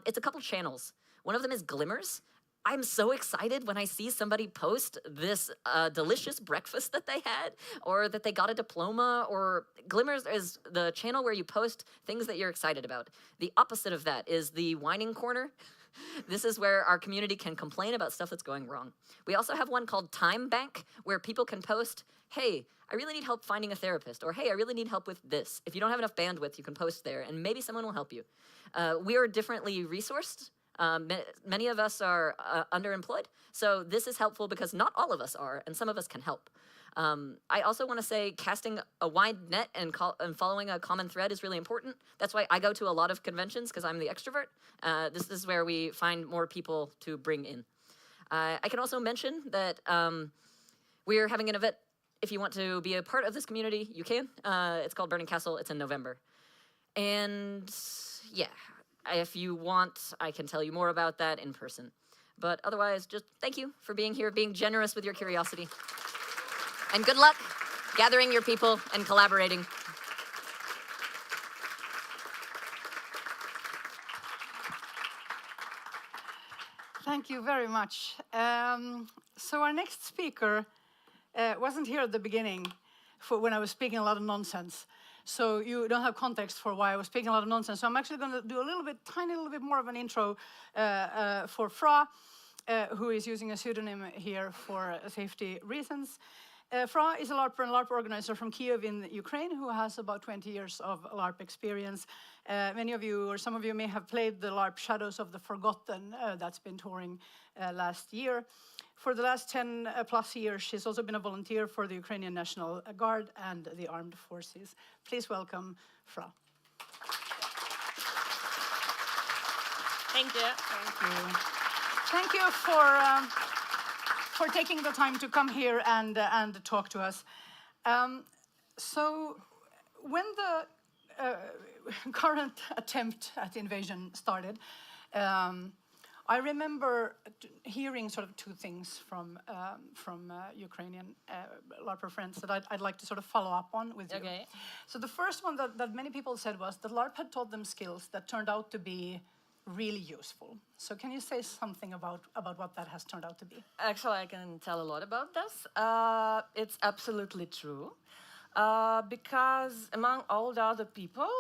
It's a couple channels. One of them is Glimmers. I'm so excited when I see somebody post this delicious breakfast that they had, or that they got a diploma, or Glimmers is the channel where you post things that you're excited about. The opposite of that is the whining corner. This is where our community can complain about stuff that's going wrong. We also have one called Time Bank, where people can post, hey, I really need help finding a therapist, or hey, I really need help with this. If you don't have enough bandwidth, you can post there, and maybe someone will help you. We are differently resourced. Many of us are underemployed, so this is helpful because not all of us are, and some of us can help. I also want to say casting a wide net and following a common thread is really important. That's why I go to a lot of conventions, because I'm the extrovert. This is where we find more people to bring in. I can also mention that we're having an event. If you want to be a part of this community, you can. It's called Burning Castle. It's in November. And yeah, if you want, I can tell you more about that in person. But otherwise, just thank you for being here, being generous with your curiosity. And good luck gathering your people and collaborating. Thank you very much. So our next speaker wasn't here at the beginning for when I was speaking a lot of nonsense. So you don't have context for why I was speaking a lot of nonsense. So I'm actually going to do a tiny little bit more of an intro for Fra, who is using a pseudonym here for safety reasons. Fra is a LARPer and LARP organizer from Kyiv in Ukraine who has about 20 years of LARP experience. Many of you, or some of you, may have played the LARP Shadows of the Forgotten that's been touring last year. For the last 10 plus years, she's also been a volunteer for the Ukrainian National Guard and the Armed Forces. Please welcome Fra. Thank you. Thank you. Thank you for taking the time to come here and talk to us. So when the current attempt at invasion started, I remember hearing sort of two things from Ukrainian LARPer friends that I'd like to sort of follow up on with you. Okay. So the first one that many people said was that LARP had taught them skills that turned out to be really useful. So can you say something about what that has turned out to be? Actually, I can tell a lot about this. It's absolutely true. Because among all the other people,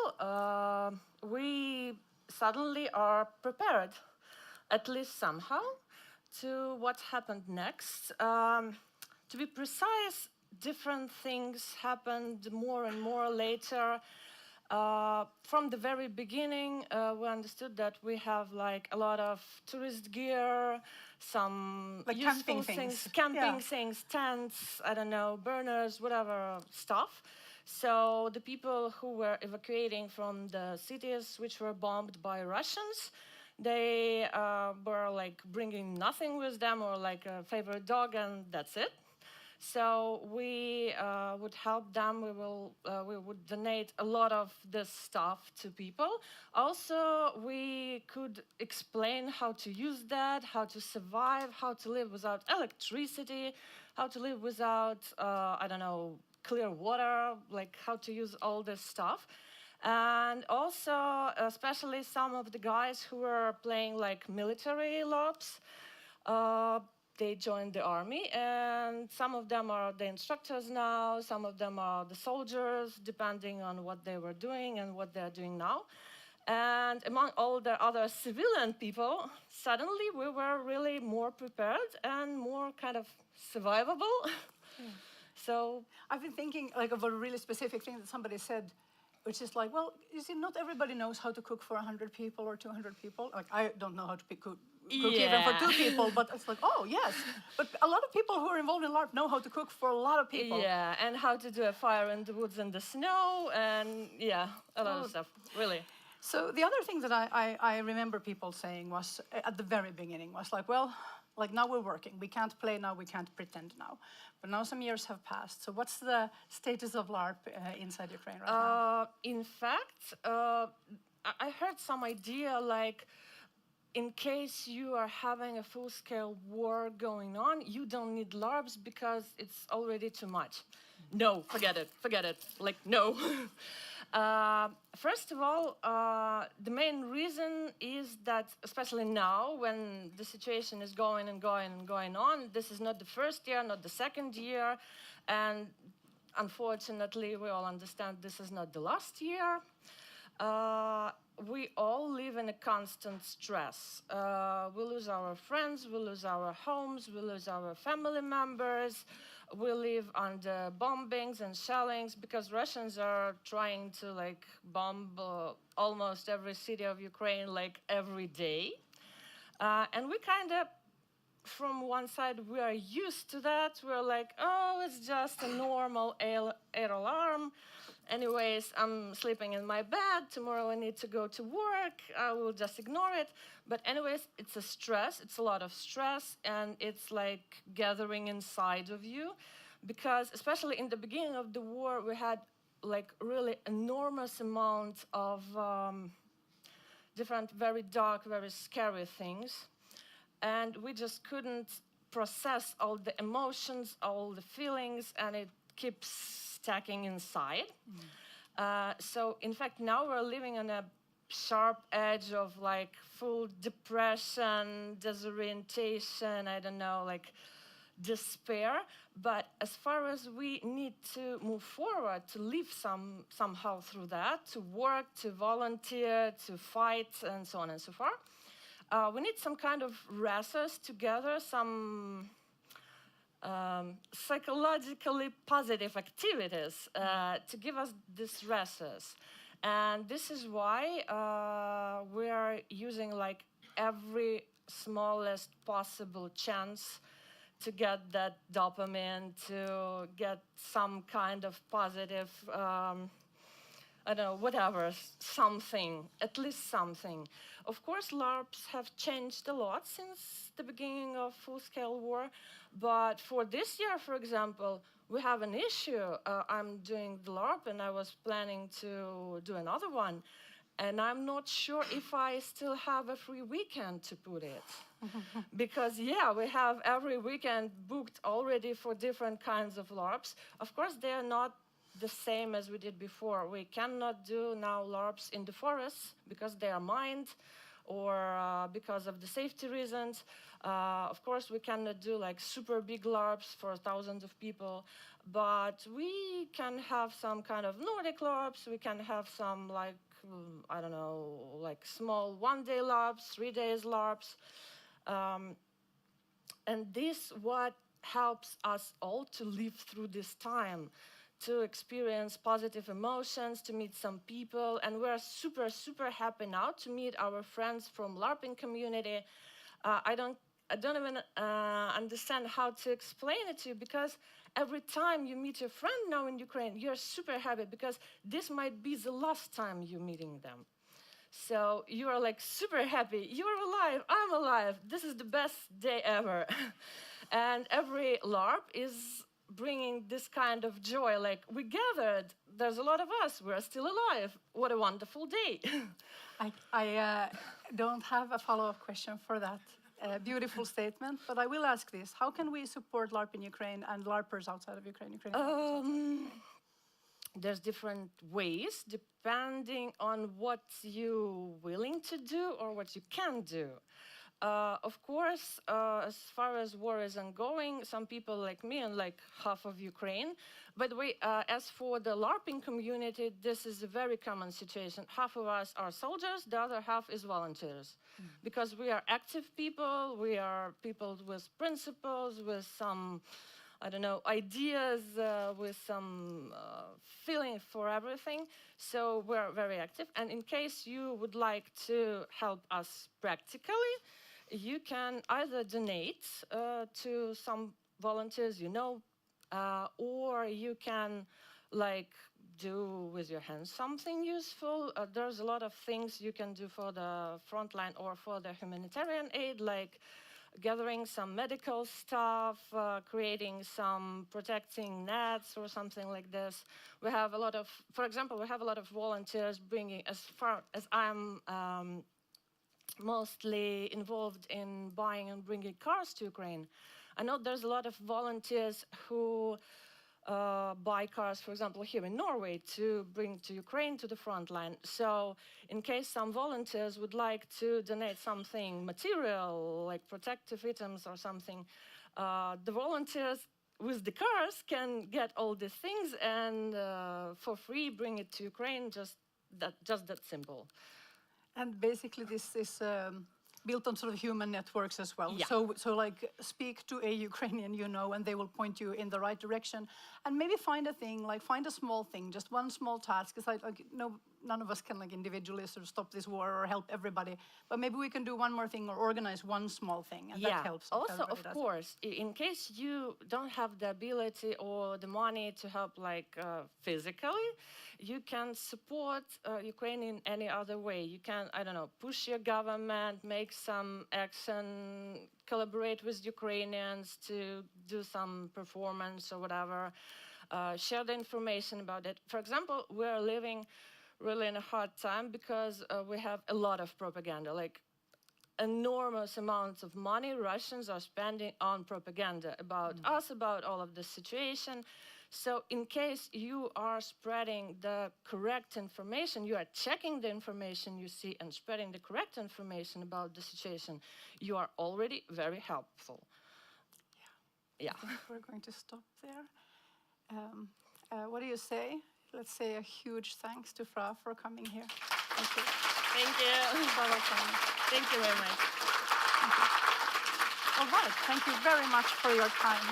we suddenly are prepared, at least somehow, to what happened next. To be precise, different things happened more and more later. From the very beginning, we understood that we have like a lot of tourist gear, some like useful camping things, tents, I don't know, burners, whatever stuff. So the people who were evacuating from the cities which were bombed by Russians, they were like bringing nothing with them or like a favorite dog, and that's it. So we would help them. We would donate a lot of this stuff to people. Also, we could explain how to use that, how to survive, how to live without electricity, how to live without, I don't know, clear water, like how to use all this stuff. And also, especially some of the guys who were playing like military LARPs, they joined the army, and some of them are the instructors now, some of them are the soldiers, depending on what they were doing and what they're doing now. And among all the other civilian people, suddenly we were really more prepared and more kind of survivable. So I've been thinking like of a really specific thing that somebody said, which is like, well, you see, not everybody knows how to cook for 100 people or 200 people. Like, I don't know how to cook even for 2 people, but it's like, oh, yes. But a lot of people who are involved in LARP know how to cook for a lot of people. Yeah, and how to do a fire in the woods in the snow, and yeah, a lot of stuff, really. So the other thing that I remember people saying was, at the very beginning, was like, well, like now we're working. We can't play now, we can't pretend now. But now some years have passed. So what's the status of LARP inside Ukraine right now? In fact, I heard some idea like, in case you are having a full-scale war going on, you don't need LARPs because it's already too much. No, forget it, like no. First of all, the main reason is that, especially now, when the situation is going on, this is not the first year, not the second year, and unfortunately, we all understand this is not the last year. We all live in a constant stress. We lose our friends, we lose our homes, we lose our family members. We live under bombings and shellings because Russians are trying to like bomb almost every city of Ukraine like every day. And we kind of from one side, we are used to that. We're like, oh, it's just a normal air alarm. Anyways, I'm sleeping in my bed. Tomorrow I need to go to work. I will just ignore it. But anyways, it's a stress. It's a lot of stress, and it's like gathering inside of you. Because especially in the beginning of the war, we had like really enormous amount of different, very dark, very scary things. And we just couldn't process all the emotions, all the feelings, and it keeps stacking inside. So in fact, now we're living on a sharp edge of like full depression, disorientation, I don't know, like despair. But as far as we need to move forward, to live somehow through that, to work, to volunteer, to fight, and so on and so forth, we need some kind of resource together, some psychologically positive activities to give us this resource. And this is why we are using like every smallest possible chance to get that dopamine, to get some kind of positive, I don't know, whatever, something, at least something. Of course, LARPs have changed a lot since the beginning of full-scale war, but for this year, for example, we have an issue. I'm doing the LARP, and I was planning to do another one, and I'm not sure if I still have a free weekend to put it. Because, yeah, we have every weekend booked already for different kinds of LARPs. Of course, they are not the same as we did before. We cannot do now LARPs in the forests because they are mined, or because of the safety reasons. Of course, we cannot do like super big LARPs for thousands of people, but we can have some kind of Nordic LARPs. We can have some like, I don't know, like small one-day LARPs, 3 days LARPs. And this what helps us all to live through this time, to experience positive emotions, to meet some people. And we're super, super happy now to meet our friends from LARPing community. I don't even understand how to explain it to you, because every time you meet your friend now in Ukraine, you're super happy because this might be the last time you're meeting them. So you are like super happy. You're alive, I'm alive. This is the best day ever. And every LARP is bringing this kind of joy, like we gathered, there's a lot of us, we're still alive. What a wonderful day. I don't have a follow-up question for that beautiful statement, but I will ask this. How can we support LARP in Ukraine and LARPers outside of Ukraine? There's different ways depending on what you're willing to do or what you can do. Of course, as far as war is ongoing, some people like me and like half of Ukraine. By the way, as for the LARPing community, this is a very common situation. Half of us are soldiers, the other half is volunteers. Because we are active people, we are people with principles, with some, I don't know, ideas, with some feeling for everything. So we're very active. And in case you would like to help us practically, you can either donate to some volunteers you know, or you can like do with your hands something useful. There's a lot of things you can do for the frontline or for the humanitarian aid, like gathering some medical stuff, creating some protecting nets or something like this. We have a lot of, for example, we have a lot of volunteers bringing, as far as I'm mostly involved in buying and bringing cars to Ukraine. I know there's a lot of volunteers who buy cars, for example, here in Norway to bring to Ukraine to the front line. So in case some volunteers would like to donate something material, like protective items or something, the volunteers with the cars can get all these things and for free bring it to Ukraine, just that simple. And basically this is built on sort of human networks as well. Yeah. So like speak to a Ukrainian you know, and they will point you in the right direction. And maybe find a thing, like find a small thing, just one small task. It's like none of us can like individually sort of stop this war or help everybody, but maybe we can do one more thing or organize one small thing, and that helps. If Also, everybody of does it. course, in case you don't have the ability or the money to help, like physically, you can support Ukraine in any other way. You can, I don't know, push your government, make some action, collaborate with Ukrainians to do some performance or whatever. Share the information about it. For example, we're living really in a hard time because we have a lot of propaganda, like enormous amounts of money Russians are spending on propaganda about us, about all of the situation. So in case you are spreading the correct information, you are checking the information you see and spreading the correct information about the situation, you are already very helpful. Yeah. I think we're going to stop there. What do you say? Let's say a huge thanks to Fra for coming here. Thank you. Thank you. Fra welcome. Thank you very much. All right, thank you very much for your time.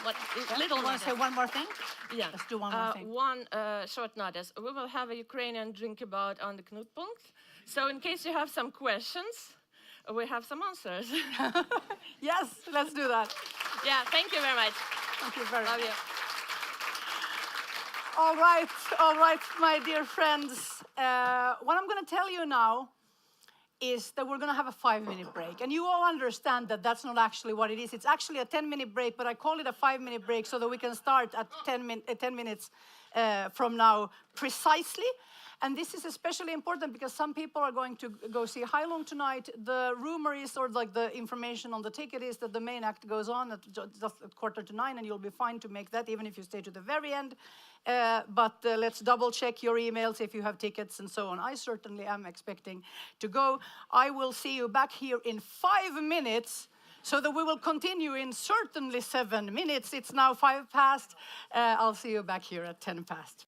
What Yeah. little You want to say notice. one more thing? Yeah. Let's do one more thing. One short notice. We will have a Ukrainian drink about on the Knutpunkt. So in case you have some questions, we have some answers. Yes, let's do that. Yeah, thank you very much. Thank you very Love much. you. All right, my dear friends. What I'm going to tell you now is that we're going to have a 5-minute break. And you all understand that that's not actually what it is. It's actually a 10-minute break, but I call it a 5-minute break so that we can start at 10 minutes from now precisely. And this is especially important because some people are going to go see Heilung tonight. The rumor is, or like the information on the ticket is, that the main act goes on at just at 8:45, and you'll be fine to make that even if you stay to the very end. But let's double check your emails if you have tickets and so on. I certainly am expecting to go. I will see you back here in 5 minutes, so that we will continue in certainly 7 minutes. It's now 5 past. I'll see you back here at 10 past.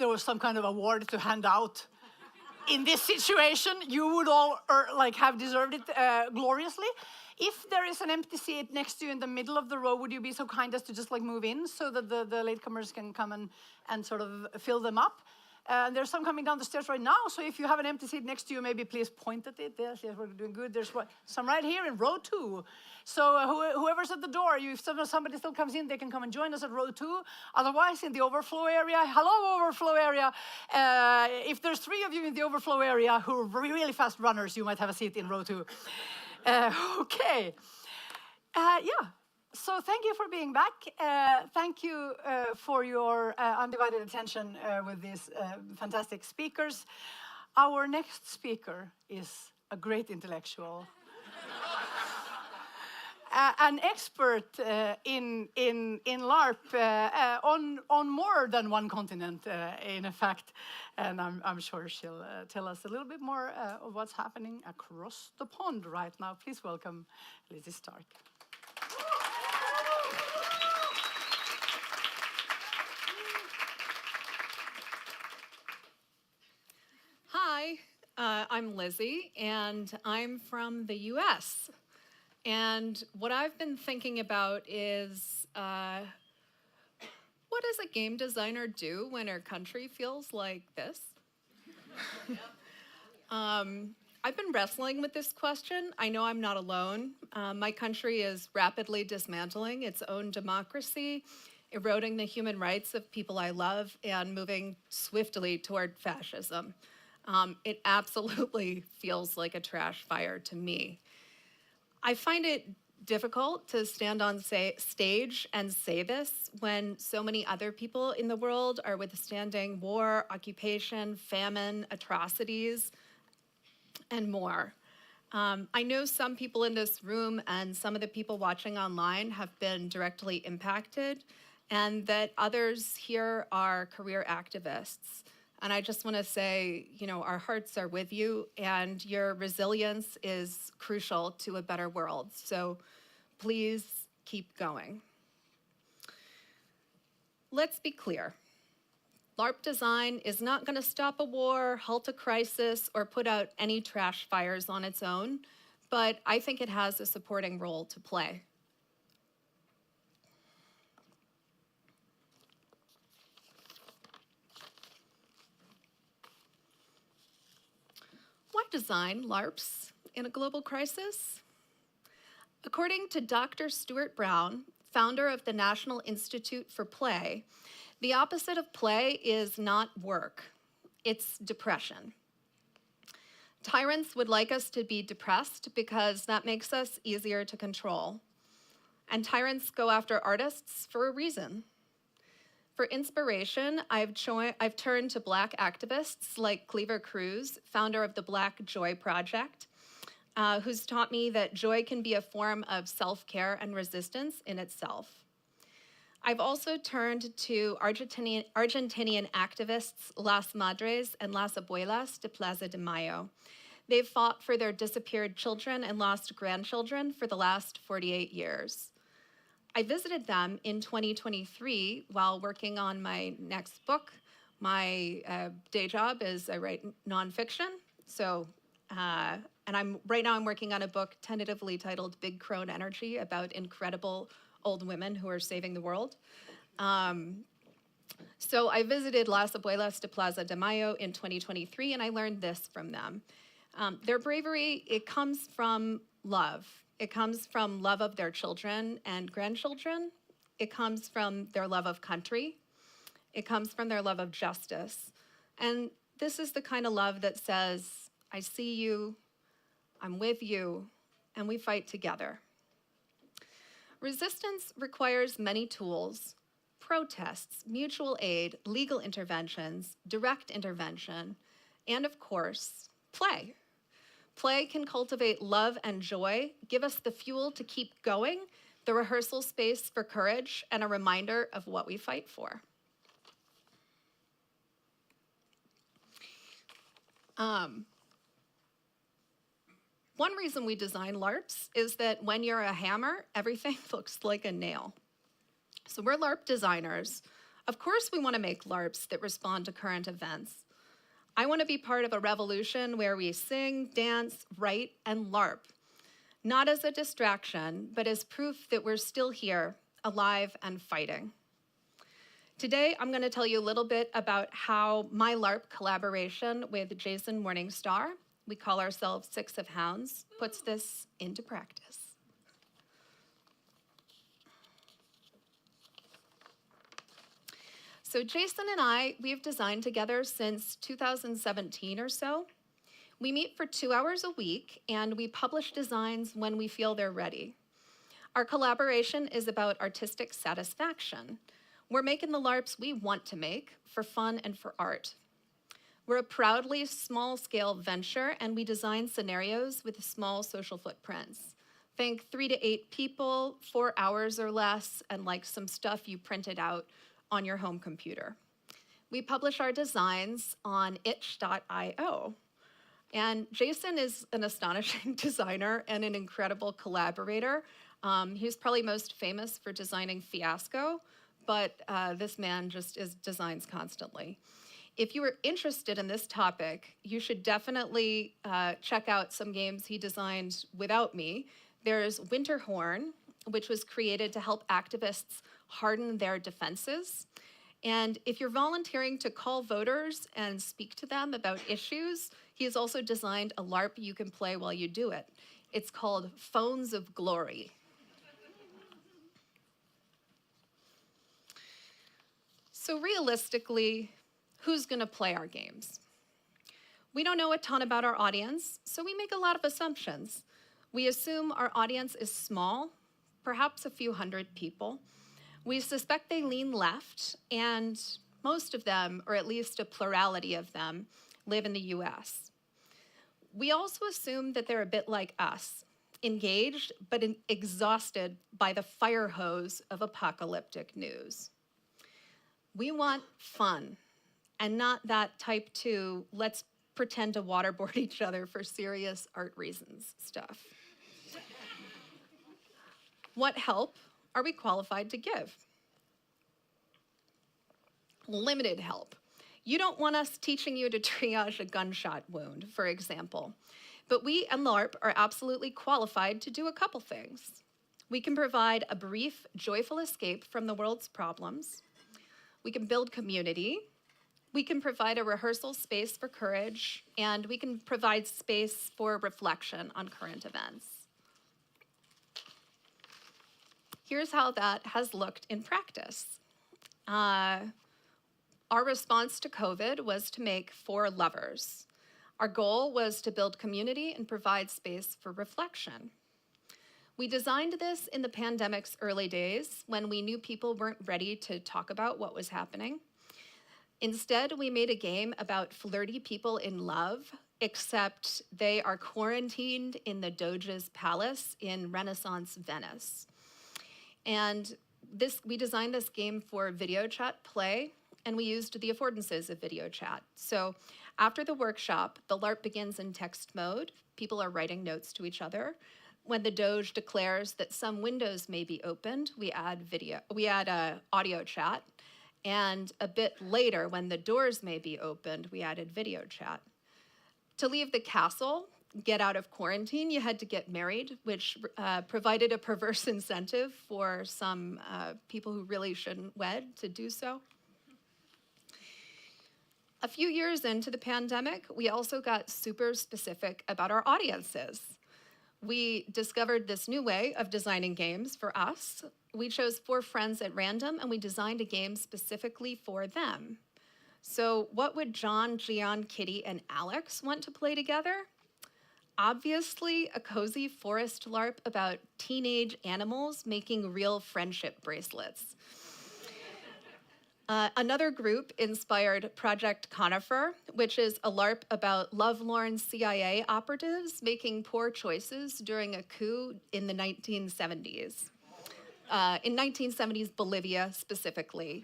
there was some kind of award to hand out in this situation, you would all like have deserved it gloriously. If there is an empty seat next to you in the middle of the row, would you be so kind as to just like move in so that the latecomers can come and sort of fill them up? There's some coming down the stairs right now, so if you have an empty seat next to you, maybe please point at it. Yes, we're doing good. There's some right here in row 2. So whoever's at the door, if somebody still comes in, they can come and join us at row 2. Otherwise, in the overflow area, hello, overflow area. If there's 3 of you in the overflow area who are really fast runners, you might have a seat in row 2. Okay. Yeah. So thank you for being back. Thank you for your undivided attention with these fantastic speakers. Our next speaker is a great intellectual, an expert in LARP on more than one continent, in fact. And I'm sure she'll tell us a little bit more of what's happening across the pond right now. Please welcome Lizzie Stark. Hi, I'm Lizzie, and I'm from the US. And what I've been thinking about is, what does a game designer do when her country feels like this? I've been wrestling with this question. I know I'm not alone. My country is rapidly dismantling its own democracy, eroding the human rights of people I love, and moving swiftly toward fascism. It absolutely feels like a trash fire to me. I find it difficult to stand on stage and say this when so many other people in the world are withstanding war, occupation, famine, atrocities, and more. I know some people in this room and some of the people watching online have been directly impacted, and that others here are career activists. And I just want to say, our hearts are with you, and your resilience is crucial to a better world. So please keep going. Let's be clear. LARP design is not going to stop a war, halt a crisis, or put out any trash fires on its own, but I think it has a supporting role to play. Why design LARPs in a global crisis? According to Dr. Stuart Brown, founder of the National Institute for Play, the opposite of play is not work, it's depression. Tyrants would like us to be depressed because that makes us easier to control. And tyrants go after artists for a reason. For inspiration, I've turned to Black activists like Cleaver Cruz, founder of the Black Joy Project, who's taught me that joy can be a form of self-care and resistance in itself. I've also turned to Argentinian activists Las Madres and Las Abuelas de Plaza de Mayo. They've fought for their disappeared children and lost grandchildren for the last 48 years. I visited them in 2023 while working on my next book. My day job is I write nonfiction. So, right now I'm working on a book tentatively titled Big Crone Energy about incredible old women who are saving the world. So I visited Las Abuelas de Plaza de Mayo in 2023, and I learned this from them. Their bravery, it comes from love. It comes from love of their children and grandchildren. It comes from their love of country. It comes from their love of justice. And this is the kind of love that says, I see you, I'm with you, and we fight together. Resistance requires many tools: protests, mutual aid, legal interventions, direct intervention, and of course, play. Play can cultivate love and joy, give us the fuel to keep going, the rehearsal space for courage, and a reminder of what we fight for. One reason we design LARPs is that when you're a hammer, everything looks like a nail. So we're LARP designers. Of course, we want to make LARPs that respond to current events. I want to be part of a revolution where we sing, dance, write, and LARP, not as a distraction, but as proof that we're still here, alive and fighting. Today, I'm going to tell you a little bit about how my LARP collaboration with Jason Morningstar, we call ourselves Six of Hounds, puts this into practice. So Jason and I, we've designed together since 2017 or so. We meet for 2 hours a week, and we publish designs when we feel they're ready. Our collaboration is about artistic satisfaction. We're making the LARPs we want to make for fun and for art. We're a proudly small-scale venture, and we design scenarios with small social footprints. Think 3 to 8 people, 4 hours or less, and like some stuff you printed out on your home computer. We publish our designs on itch.io. And Jason is an astonishing designer and an incredible collaborator. He's probably most famous for designing Fiasco, but this man just designs constantly. If you are interested in this topic, you should definitely check out some games he designed without me. There's Winterhorn, which was created to help activists harden their defenses. And if you're volunteering to call voters and speak to them about issues, he has also designed a LARP you can play while you do it. It's called Phones of Glory. So realistically, who's going to play our games? We don't know a ton about our audience, so we make a lot of assumptions. We assume our audience is small, perhaps a few hundred people. We suspect they lean left, and most of them, or at least a plurality of them, live in the US. We also assume that they're a bit like us, engaged but exhausted by the fire hose of apocalyptic news. We want fun, and not that type 2, let's pretend to waterboard each other for serious art reasons stuff. What help are we qualified to give? Limited help. You don't want us teaching you to triage a gunshot wound, for example. But we and LARP are absolutely qualified to do a couple things. We can provide a brief, joyful escape from the world's problems. We can build community. We can provide a rehearsal space for courage, and we can provide space for reflection on current events. Here's how that has looked in practice. Our response to COVID was to make 4 lovers. Our goal was to build community and provide space for reflection. We designed this in the pandemic's early days when we knew people weren't ready to talk about what was happening. Instead, we made a game about flirty people in love, except they are quarantined in the Doge's palace in Renaissance Venice. And we designed this game for video chat play, and we used the affordances of video chat. So after the workshop, the LARP begins in text mode. People are writing notes to each other. When the Doge declares that some windows may be opened, we add audio chat. And a bit later, when the doors may be opened, we added video chat. To leave the castle, get out of quarantine, you had to get married, which provided a perverse incentive for some people who really shouldn't wed to do so. A few years into the pandemic, we also got super specific about our audiences. We discovered this new way of designing games for us. We chose 4 friends at random, and we designed a game specifically for them. So what would John, Gian, Kitty, and Alex want to play together? Obviously, a cozy forest LARP about teenage animals making real friendship bracelets. Another group inspired Project Conifer, which is a LARP about lovelorn CIA operatives making poor choices during a coup in the 1970s. In 1970s Bolivia, specifically.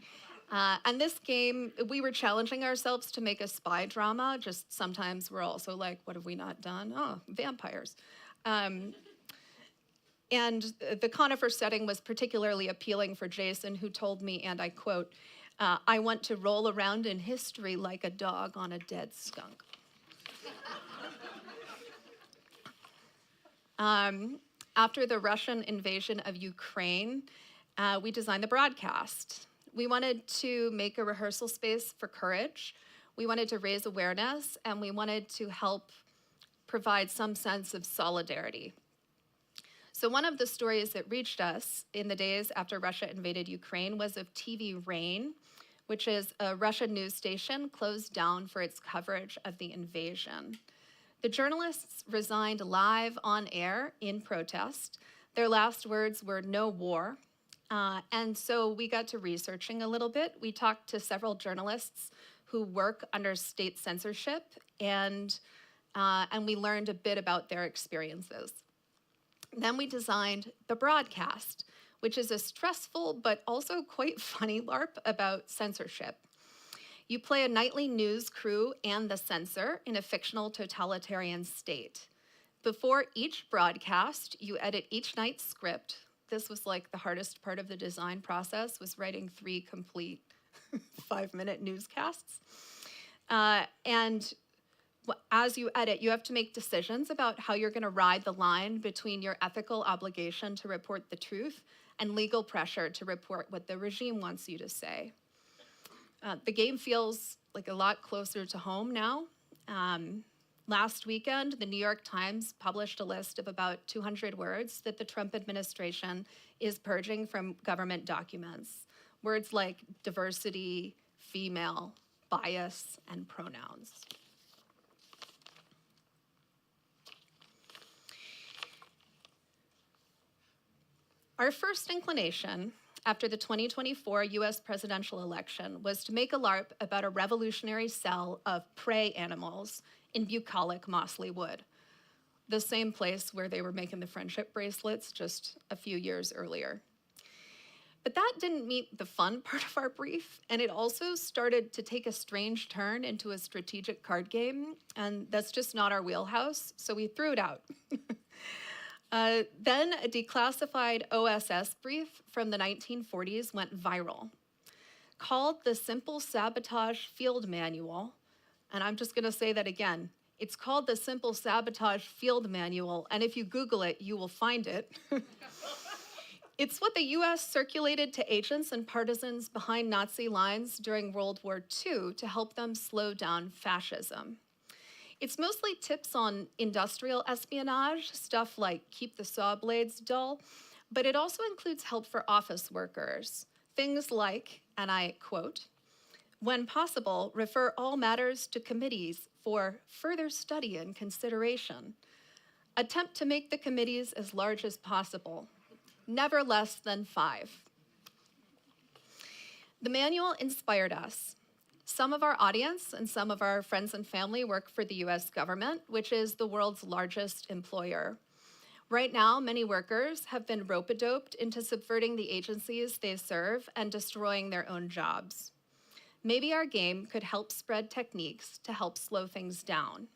And this game, we were challenging ourselves to make a spy drama. Just sometimes we're also like, what have we not done? Oh, vampires. And the Conifer setting was particularly appealing for Jason, who told me, and I quote, I want to roll around in history like a dog on a dead skunk. After the Russian invasion of Ukraine, we designed the broadcast. We wanted to make a rehearsal space for courage. We wanted to raise awareness, and we wanted to help provide some sense of solidarity. So one of the stories that reached us in the days after Russia invaded Ukraine was of TV Rain, which is a Russian news station closed down for its coverage of the invasion. The journalists resigned live on air in protest. Their last words were "no war." And so we got to researching a little bit. We talked to several journalists who work under state censorship, and we learned a bit about their experiences. Then we designed the broadcast, which is a stressful but also quite funny LARP about censorship. You play a nightly news crew and the censor in a fictional totalitarian state. Before each broadcast, you edit each night's script. This was like the hardest part of the design process, was writing 3 complete 5-minute newscasts. And as you edit, you have to make decisions about how you're going to ride the line between your ethical obligation to report the truth and legal pressure to report what the regime wants you to say. The game feels like a lot closer to home now. Last weekend, the New York Times published a list of about 200 words that the Trump administration is purging from government documents. Words like diversity, female, bias, and pronouns. Our first inclination after the 2024 US presidential election was to make a LARP about a revolutionary cell of prey animals in bucolic Mosley Wood, the same place where they were making the friendship bracelets just a few years earlier. But that didn't meet the fun part of our brief, and it also started to take a strange turn into a strategic card game, and that's just not our wheelhouse, so we threw it out. Then a declassified OSS brief from the 1940s went viral, called the Simple Sabotage Field Manual. And I'm just going to say that again. It's called the Simple Sabotage Field Manual, and if you Google it, you will find it. It's what the US circulated to agents and partisans behind Nazi lines during World War II to help them slow down fascism. It's mostly tips on industrial espionage, stuff like keep the saw blades dull, but it also includes help for office workers. Things like, and I quote, "When possible, refer all matters to committees for further study and consideration. Attempt to make the committees as large as possible, never less than 5. The manual inspired us. Some of our audience and some of our friends and family work for the US government, which is the world's largest employer. Right now, many workers have been rope-a-doped into subverting the agencies they serve and destroying their own jobs. Maybe our game could help spread techniques to help slow things down.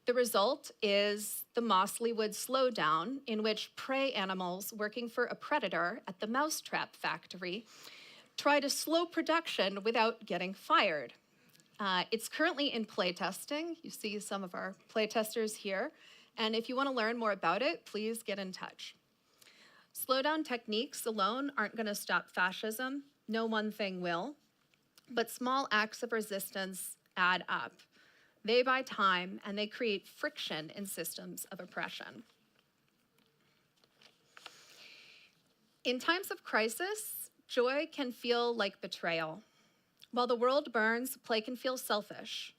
The result is the Mosley Wood Slowdown, in which prey animals working for a predator at the mousetrap factory try to slow production without getting fired. It's currently in playtesting. You see some of our playtesters here. And if you want to learn more about it, please get in touch. Slowdown techniques alone aren't going to stop fascism. No one thing will. But small acts of resistance add up. They buy time, and they create friction in systems of oppression. In times of crisis, joy can feel like betrayal. While the world burns, play can feel selfish.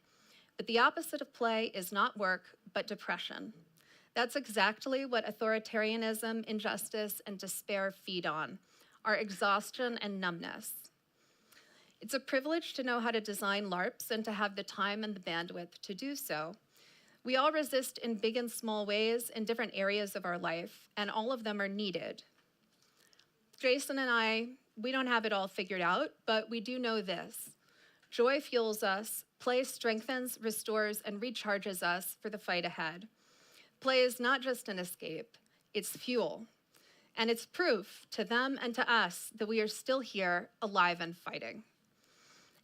But the opposite of play is not work, but depression. That's exactly what authoritarianism, injustice, and despair feed on, our exhaustion and numbness. It's a privilege to know how to design LARPs and to have the time and the bandwidth to do so. We all resist in big and small ways in different areas of our life, and all of them are needed. Jason and I, we don't have it all figured out, but we do know this. Joy fuels us, play strengthens, restores, and recharges us for the fight ahead. Play is not just an escape, it's fuel. And it's proof to them and to us that we are still here, alive and fighting.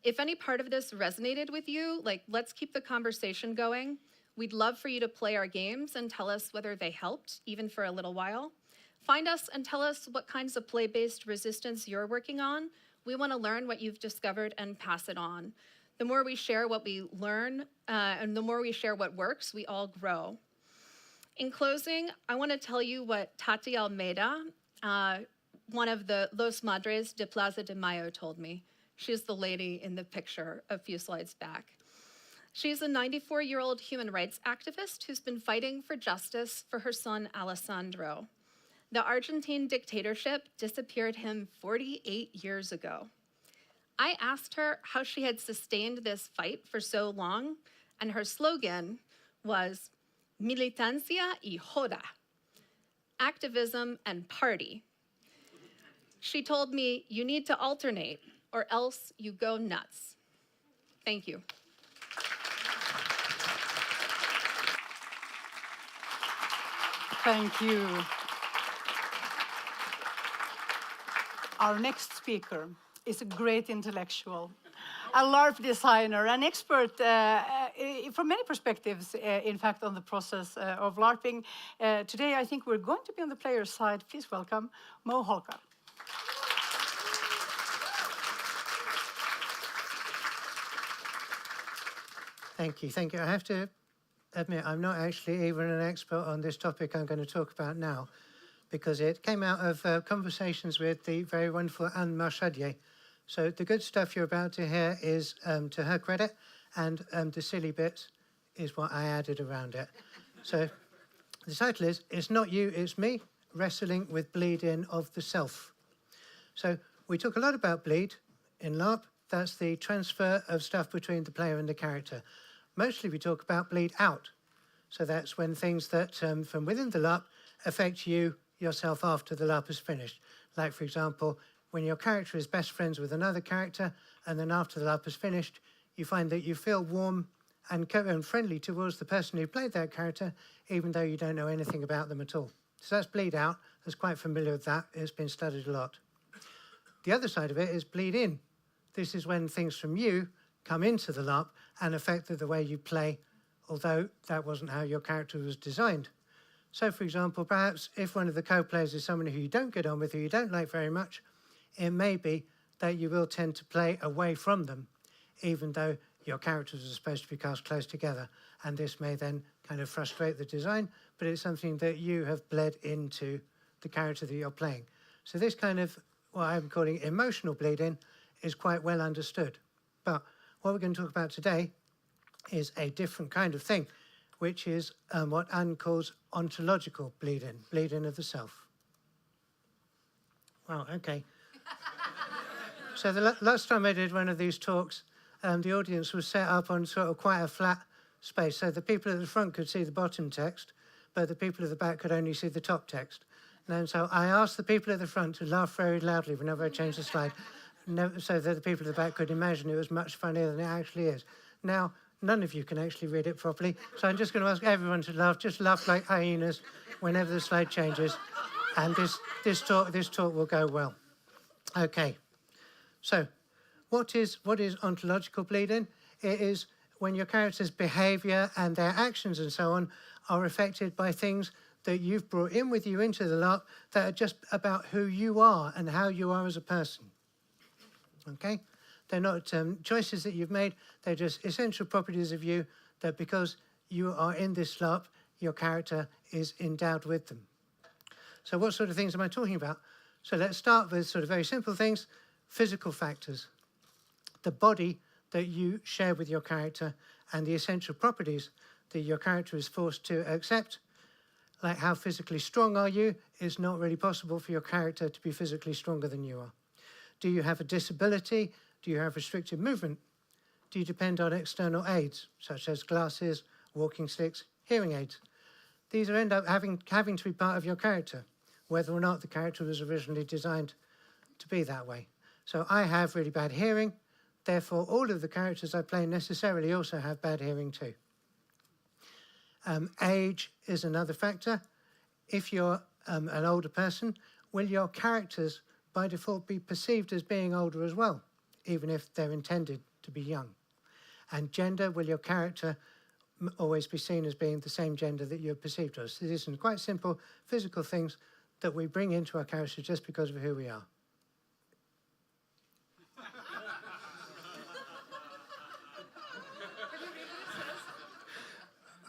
If any part of this resonated with you, like, let's keep the conversation going. We'd love for you to play our games and tell us whether they helped, even for a little while. Find us and tell us what kinds of play-based resistance you're working on. We want to learn what you've discovered and pass it on. The more we share what we learn, and the more we share what works, we all grow. In closing, I want to tell you what Tati Almeida, one of the Los Madres de Plaza de Mayo, told me. She's the lady in the picture a few slides back. She's a 94-year-old human rights activist who's been fighting for justice for her son, Alessandro. The Argentine dictatorship disappeared him 48 years ago. I asked her how she had sustained this fight for so long, and her slogan was militancia y joda, activism and party. She told me, you need to alternate or else you go nuts. Thank you. Thank you. Our next speaker is a great intellectual, a LARP designer, an expert from many perspectives, in fact, on the process of LARPing. Today, I think we're going to be on the player's side. Please welcome Mo Holka. Thank you, thank you. I have to admit, I'm not actually even an expert on this topic I'm going to talk about now, because it came out of conversations with the very wonderful Anne Marchadier. So the good stuff you're about to hear is to her credit, and the silly bits is what I added around it. So the title is, It's Not You, It's Me, Wrestling with Bleed-In of the Self. So we talk a lot about bleed in LARP. That's the transfer of stuff between the player and the character. Mostly we talk about bleed out. So that's when things that from within the LARP affect you yourself after the LARP is finished. Like, for example, when your character is best friends with another character, and then after the LARP is finished, you find that you feel warm and friendly towards the person who played that character, even though you don't know anything about them at all. So that's bleed out. That's quite familiar with that. It's been studied a lot. The other side of it is bleed in. This is when things from you come into the LARP and affect the way you play, although that wasn't how your character was designed. So, for example, perhaps if one of the co-players is someone who you don't get on with, who you don't like very much, it may be that you will tend to play away from them, even though your characters are supposed to be cast close together. And this may then kind of frustrate the design, but it's something that you have bled into the character that you're playing. So this kind of, what I'm calling emotional bleed-in, is quite well understood. But what we're going to talk about today is a different kind of thing, which is what Anne calls ontological bleed-in, bleed-in of the self. Wow, okay. So the last time I did one of these talks, the audience was set up on sort of quite a flat space. So the people at the front could see the bottom text, but the people at the back could only see the top text. And so I asked the people at the front to laugh very loudly whenever I changed the slide, so that the people at the back could imagine it was much funnier than it actually is. Now, none of you can actually read it properly, so I'm just going to ask everyone to laugh, just laugh like hyenas whenever the slide changes, and this talk will go well. Okay, so what is ontological bleed-in? It is when your character's behavior and their actions and so on are affected by things that you've brought in with you into the LARP that are just about who you are and how you are as a person. Okay? They're not choices that you've made, they're just essential properties of you that because you are in this LARP, your character is endowed with them. So what sort of things am I talking about? So let's start with sort of very simple things, physical factors. The body that you share with your character and the essential properties that your character is forced to accept, like how physically strong are you, is not really possible for your character to be physically stronger than you are. Do you have a disability? Do you have restricted movement? Do you depend on external aids, such as glasses, walking sticks, hearing aids? These end up having to be part of your character, whether or not the character was originally designed to be that way. So I have really bad hearing, therefore all of the characters I play necessarily also have bad hearing too. Age is another factor. If you're an older person, will your characters by default be perceived as being older as well, even if they're intended to be young. And gender, will your character always be seen as being the same gender that you're perceived as? So these are quite simple physical things that we bring into our characters just because of who we are.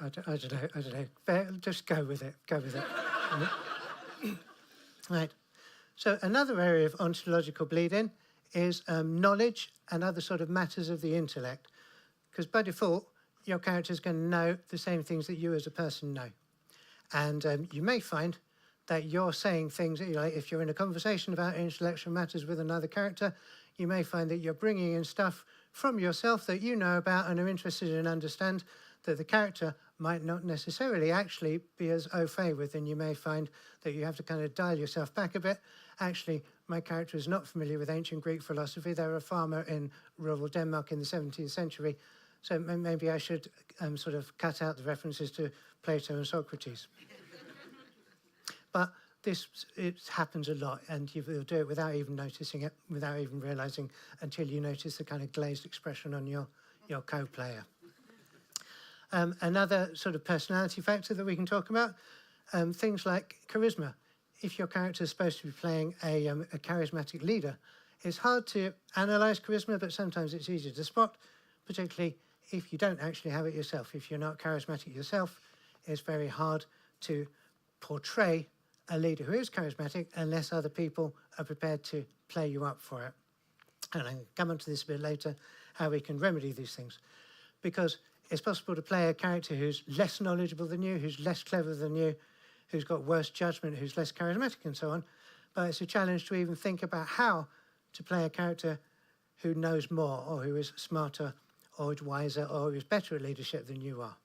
I don't know. Just go with it. Right. So another area of ontological bleed-in is knowledge and other sort of matters of the intellect. Because by default, your character is going to know the same things that you as a person know. And you may find that you're saying things, like if you're in a conversation about intellectual matters with another character, you may find that you're bringing in stuff from yourself that you know about and are interested in understand that the character might not necessarily actually be as au fait with, and you may find that you have to kind of dial yourself back a bit. Actually, my character is not familiar with ancient Greek philosophy. They were a farmer in rural Denmark in the 17th century, so maybe I should sort of cut out the references to Plato and Socrates. But it happens a lot, and you'll do it without even noticing it, without even realizing, until you notice the kind of glazed expression on your co-player. Another sort of personality factor that we can talk about, things like charisma. If your character is supposed to be playing a charismatic leader, it's hard to analyze charisma, but sometimes it's easier to spot, particularly if you don't actually have it yourself. If you're not charismatic yourself, it's very hard to portray a leader who is charismatic unless other people are prepared to play you up for it. And I'll come on to this a bit later, how we can remedy these things. Because it's possible to play a character who's less knowledgeable than you, who's less clever than you, who's got worse judgment, who's less charismatic and so on. But it's a challenge to even think about how to play a character who knows more, or who is smarter, or is wiser, or who is better at leadership than you are.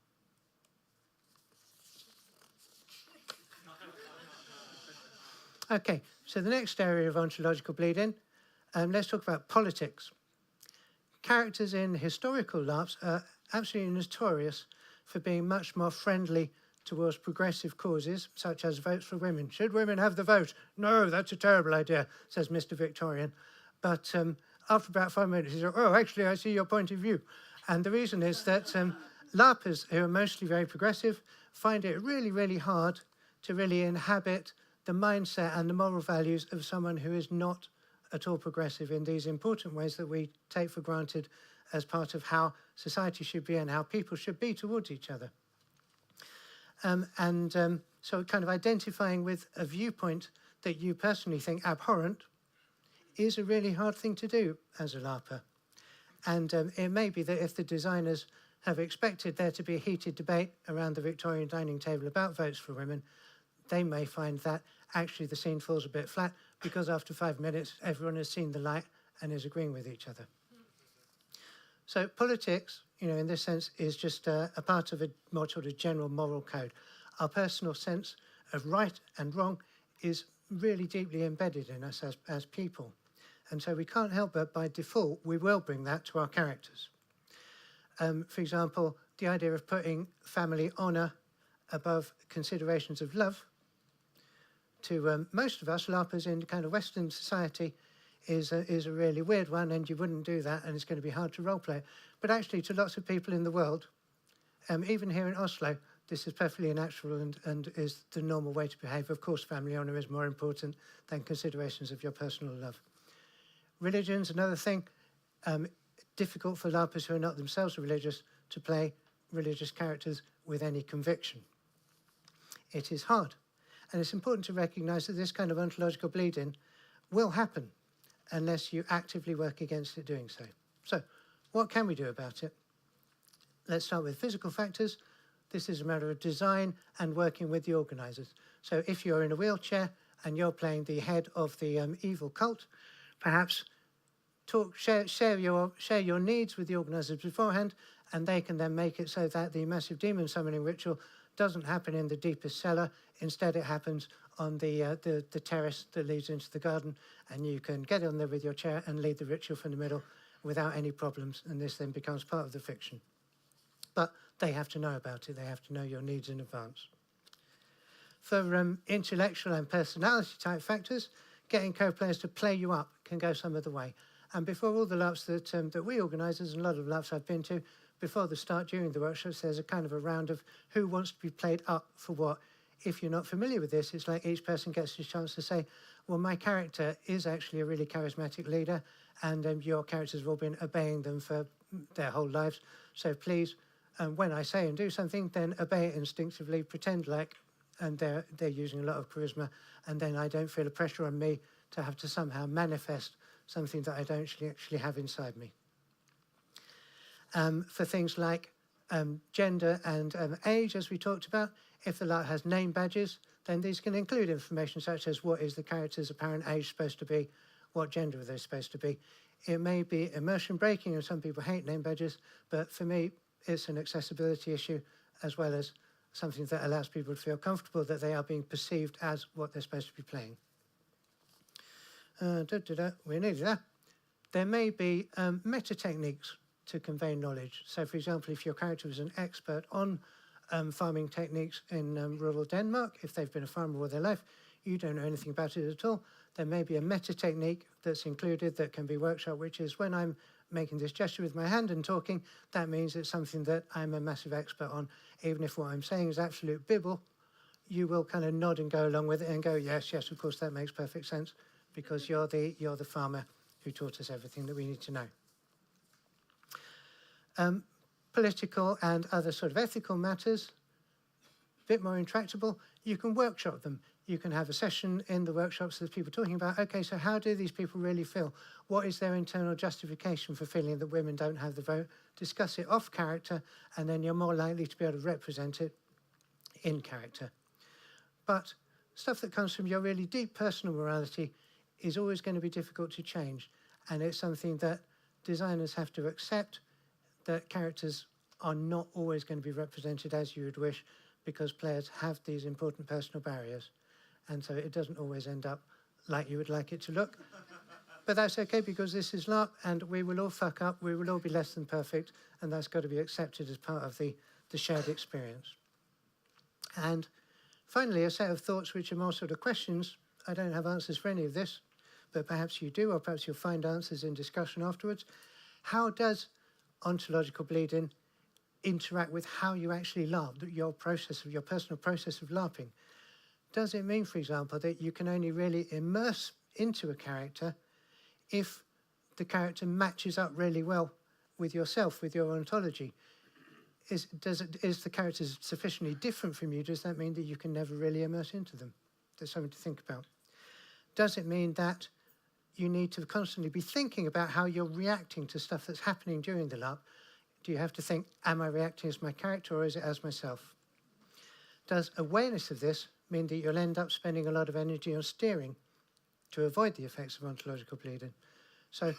Okay, so the next area of ontological bleed-in, let's talk about politics. Characters in historical LARPs are absolutely notorious for being much more friendly towards progressive causes, such as votes for women. Should women have the vote? No, that's a terrible idea, says Mr. Victorian. But after about 5 minutes, he says, oh, actually, I see your point of view. And the reason is that LARPers, who are mostly very progressive, find it really, really hard to really inhabit the mindset and the moral values of someone who is not at all progressive in these important ways that we take for granted as part of how society should be and how people should be towards each other. So kind of identifying with a viewpoint that you personally think abhorrent is a really hard thing to do as a LARPer. And it may be that if the designers have expected there to be a heated debate around the Victorian dining table about votes for women, they may find that actually the scene falls a bit flat because after 5 minutes, everyone has seen the light and is agreeing with each other. So politics, in this sense, is just a part of a more sort of general moral code. Our personal sense of right and wrong is really deeply embedded in us as people. And so we can't help but, by default, we will bring that to our characters. For example, the idea of putting family honour above considerations of love, to most of us, LARPers in kind of Western society, is a really weird one, and you wouldn't do that, and it's going to be hard to roleplay. But actually, to lots of people in the world, even here in Oslo, this is perfectly natural and is the normal way to behave. Of course, family honour is more important than considerations of your personal love. Religion's another thing. Difficult for LARPers who are not themselves religious to play religious characters with any conviction. It is hard. And it's important to recognise that this kind of ontological bleed-in will happen unless you actively work against it doing so. So, what can we do about it? Let's start with physical factors. This is a matter of design and working with the organisers. So if you're in a wheelchair and you're playing the head of the evil cult, perhaps share your needs with the organisers beforehand, and they can then make it so that the massive demon summoning ritual doesn't happen in the deepest cellar. Instead, it happens on the terrace that leads into the garden, and you can get on there with your chair and lead the ritual from the middle without any problems, and this then becomes part of the fiction. But they have to know about it. They have to know your needs in advance. For intellectual and personality type factors, getting co-players to play you up can go some of the way. And before all the LARPs that we organise, there's a lot of LARPs I've been to, before the start, during the workshops, there's a kind of a round of who wants to be played up for what. If you're not familiar with this, it's like each person gets a chance to say, well, my character is actually a really charismatic leader, and your characters have all been obeying them for their whole lives. So please, when I say and do something, then obey it instinctively, pretend like they're using a lot of charisma, and then I don't feel a pressure on me to have to somehow manifest something that I don't actually have inside me. For things like gender and age, as we talked about, if the LARP has name badges, then these can include information such as what is the character's apparent age supposed to be, what gender are they supposed to be. It may be immersion breaking, and some people hate name badges, but for me, it's an accessibility issue as well as something that allows people to feel comfortable that they are being perceived as what they're supposed to be playing. We're nearly there. There may be meta techniques to convey knowledge. So, for example, if your character is an expert on farming techniques in rural Denmark, if they've been a farmer all their life, you don't know anything about it at all, there may be a meta technique that's included that can be workshopped, which is when I'm making this gesture with my hand and talking, that means it's something that I'm a massive expert on. Even if what I'm saying is absolute bibble, you will kind of nod and go along with it and go, yes, yes, of course, that makes perfect sense, because you're the farmer who taught us everything that we need to know. Political and other sort of ethical matters, a bit more intractable, you can workshop them. You can have a session in the workshops with people talking about, okay, so how do these people really feel? What is their internal justification for feeling that women don't have the vote? Discuss it off character, and then you're more likely to be able to represent it in character. But stuff that comes from your really deep personal morality is always going to be difficult to change. And it's something that designers have to accept, that characters are not always going to be represented as you would wish, because players have these important personal barriers. And so it doesn't always end up like you would like it to look. But that's okay, because this is LARP, and we will all fuck up, we will all be less than perfect, and that's got to be accepted as part of the shared experience. And finally, a set of thoughts which are more sort of questions. I don't have answers for any of this, but perhaps you do, or perhaps you'll find answers in discussion afterwards. How does ontological bleeding interact with how you actually LARP, your personal process of LARPing? Does it mean, for example, that you can only really immerse into a character if the character matches up really well with yourself, with your ontology? Is the character sufficiently different from you? Does that mean that you can never really immerse into them? There's something to think about. Does it mean that you need to constantly be thinking about how you're reacting to stuff that's happening during the LARP? Do you have to think, am I reacting as my character or is it as myself? Does awareness of this mean that you'll end up spending a lot of energy on steering to avoid the effects of ontological bleeding? So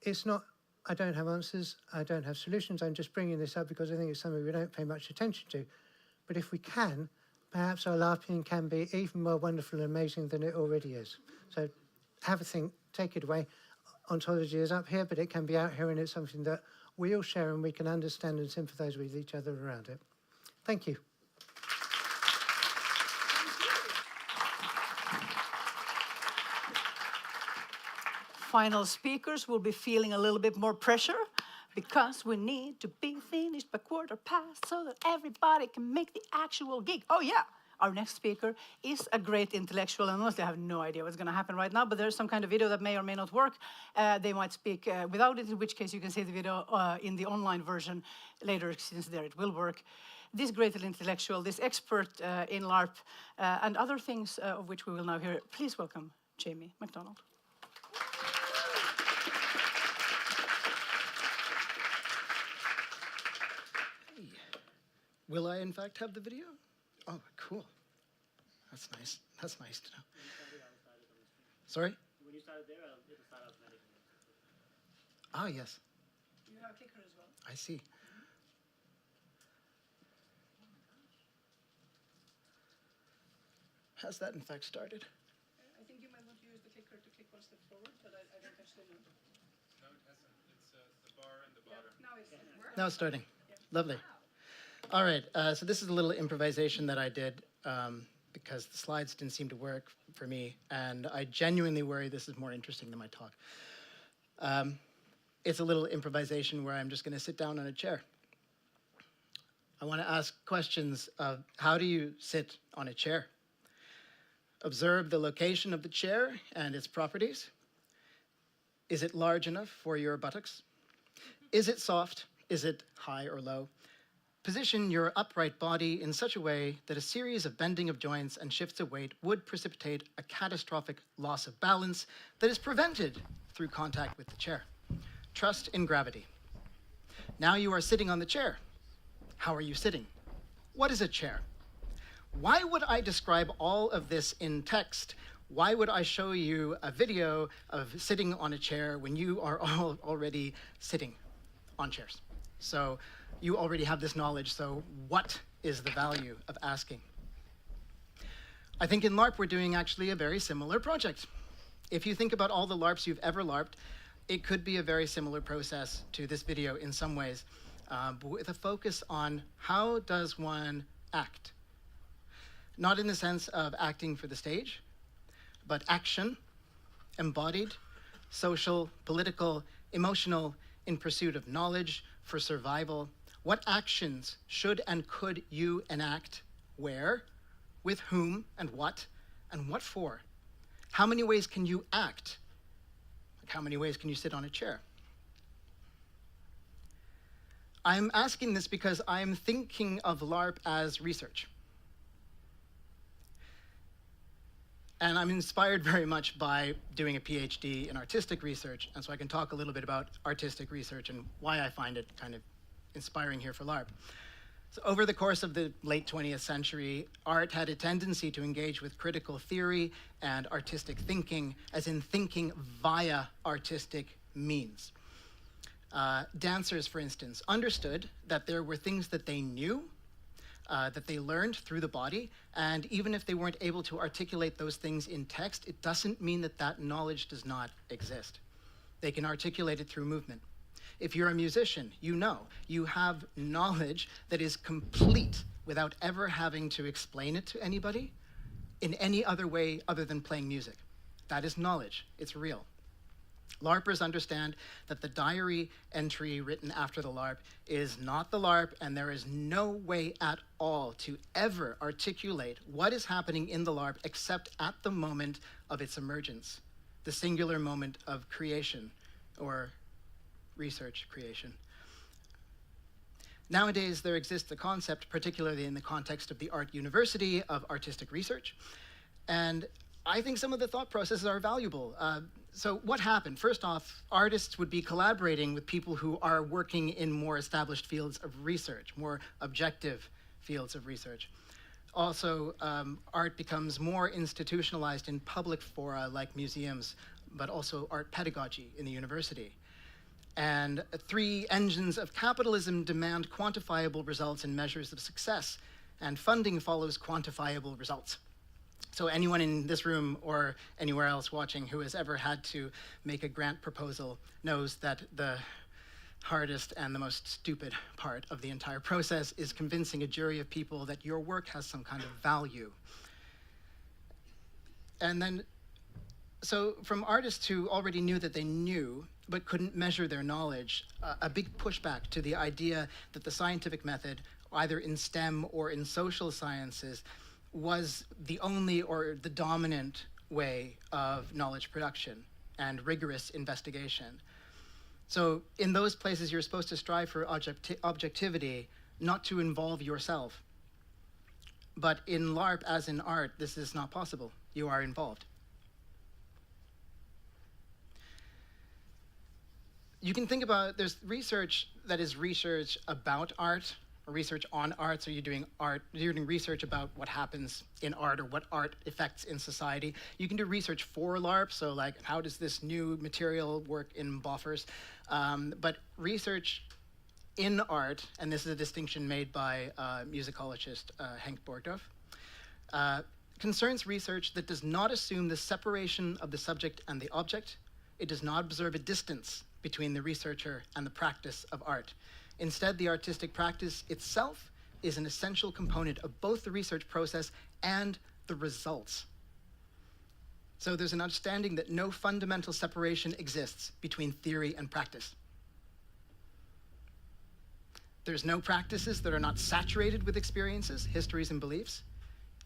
it's not, I don't have answers, I don't have solutions, I'm just bringing this up because I think it's something we don't pay much attention to. But if we can, perhaps our LARPing can be even more wonderful and amazing than it already is. So have a think, take it away. Ontology is up here, but it can be out here, and it's something that we all share and we can understand and sympathize with each other around it. Thank you. Final speakers will be feeling a little bit more pressure because we need to be finished by 1:15 so that everybody can make the actual gig. Oh yeah, our next speaker is a great intellectual, and honestly I have no idea what's going to happen right now, but there's some kind of video that may or may not work. They might speak without it, in which case you can see the video in the online version later, since there it will work. This great intellectual, this expert in LARP, and other things of which we will now hear. Please welcome Jamie MacDonald. Will I, in fact, have the video? Oh, cool. That's nice. That's nice to know. Sorry? When you started there, it'll start out very. Ah, yes. You have a clicker as well. I see. Has that, in fact, started? I think you might want to use the clicker to click one step forward, but I don't actually know. No, it hasn't. It's the bar and the bottom. Now it's working. Now it's starting. Lovely. All right, so this is a little improvisation that I did because the slides didn't seem to work for me, and I genuinely worry this is more interesting than my talk. It's a little improvisation where I'm just going to sit down on a chair. I want to ask questions of how do you sit on a chair? Observe the location of the chair and its properties. Is it large enough for your buttocks? Is it soft? Is it high or low? Position your upright body in such a way that a series of bending of joints and shifts of weight would precipitate a catastrophic loss of balance that is prevented through contact with the chair. Trust in gravity. Now you are sitting on the chair. How are you sitting? What is a chair? Why would I describe all of this in text? Why would I show you a video of sitting on a chair when you are all already sitting on chairs? So you already have this knowledge, so what is the value of asking? I think in LARP we're doing actually a very similar project. If you think about all the LARPs you've ever LARPed, it could be a very similar process to this video in some ways, but with a focus on how does one act? Not in the sense of acting for the stage, but action, embodied, social, political, emotional, in pursuit of knowledge, for survival. What actions should and could you enact? Where? With whom and what for? How many ways can you act? Like how many ways can you sit on a chair? I'm asking this because I'm thinking of LARP as research. And I'm inspired very much by doing a PhD in artistic research, and so I can talk a little bit about artistic research and why I find it kind of inspiring here for LARP. So over the course of the late 20th century, art had a tendency to engage with critical theory and artistic thinking, as in thinking via artistic means. Dancers, for instance, understood that there were things that they knew, that they learned through the body, and even if they weren't able to articulate those things in text, it doesn't mean that that knowledge does not exist. They can articulate it through movement. If you're a musician, you know, you have knowledge that is complete without ever having to explain it to anybody in any other way other than playing music. That is knowledge. It's real. LARPers understand that the diary entry written after the LARP is not the LARP, and there is no way at all to ever articulate what is happening in the LARP except at the moment of its emergence, the singular moment of creation or research creation. Nowadays, there exists a concept, particularly in the context of the art university, of artistic research, and I think some of the thought processes are valuable. So what happened? First off, artists would be collaborating with people who are working in more established fields of research, more objective fields of research. Also, art becomes more institutionalized in public fora like museums, but also art pedagogy in the university. And 3 engines of capitalism demand quantifiable results and measures of success, and funding follows quantifiable results. So anyone in this room or anywhere else watching who has ever had to make a grant proposal knows that the hardest and the most stupid part of the entire process is convincing a jury of people that your work has some kind of value. And then, so from artists who already knew that they knew but couldn't measure their knowledge, a big pushback to the idea that the scientific method, either in STEM or in social sciences, was the only or the dominant way of knowledge production and rigorous investigation. So in those places, you're supposed to strive for objectivity, not to involve yourself. But in LARP, as in art, this is not possible. You are involved. You can think about, there's research that is research about art, or research on art, so you're doing research about what happens in art or what art affects in society. You can do research for LARP, so like how does this new material work in buffers? But research in art, and this is a distinction made by musicologist Henk Borgdorf, concerns research that does not assume the separation of the subject and the object. It does not observe a distance between the researcher and the practice of art. Instead, the artistic practice itself is an essential component of both the research process and the results. So there's an understanding that no fundamental separation exists between theory and practice. There's no practices that are not saturated with experiences, histories, and beliefs.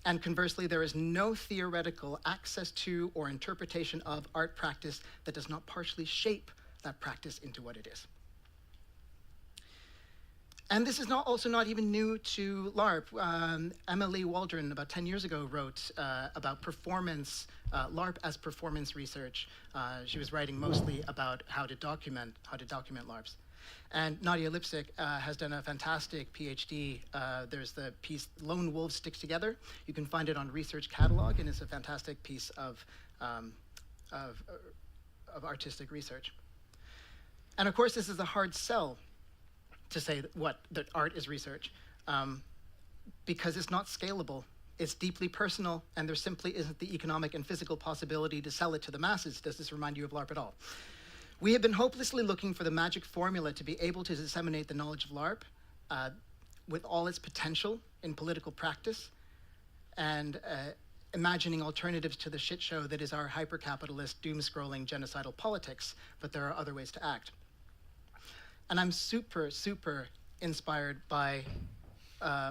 And conversely, there is no theoretical access to or interpretation of art practice that does not partially shape that practice into what it is. And this is also not even new to LARP. Emily Waldron, about 10 years ago, wrote about performance, LARP as performance research. She was writing mostly about how to document LARPs. And Nadia Lipsik has done a fantastic PhD. There's the piece Lone Wolves Stick Together. You can find it on Research Catalog, and it's a fantastic piece of artistic research. And of course, this is a hard sell to say that art is research, because it's not scalable. It's deeply personal, and there simply isn't the economic and physical possibility to sell it to the masses. Does this remind you of LARP at all? We have been hopelessly looking for the magic formula to be able to disseminate the knowledge of LARP with all its potential in political practice, and imagining alternatives to the shit show that is our hyper-capitalist, doom-scrolling, genocidal politics, but there are other ways to act. And I'm super, super inspired by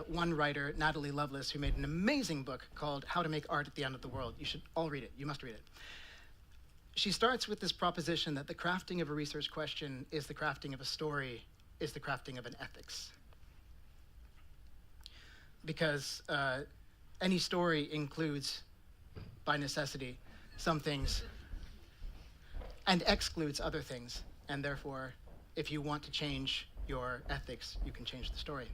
one writer, Natalie Lovelace, who made an amazing book called How to Make Art at the End of the World. You should all read it. You must read it. She starts with this proposition that the crafting of a research question is the crafting of a story, is the crafting of an ethics. Because any story includes, by necessity, some things and excludes other things. And therefore, if you want to change your ethics, you can change the story.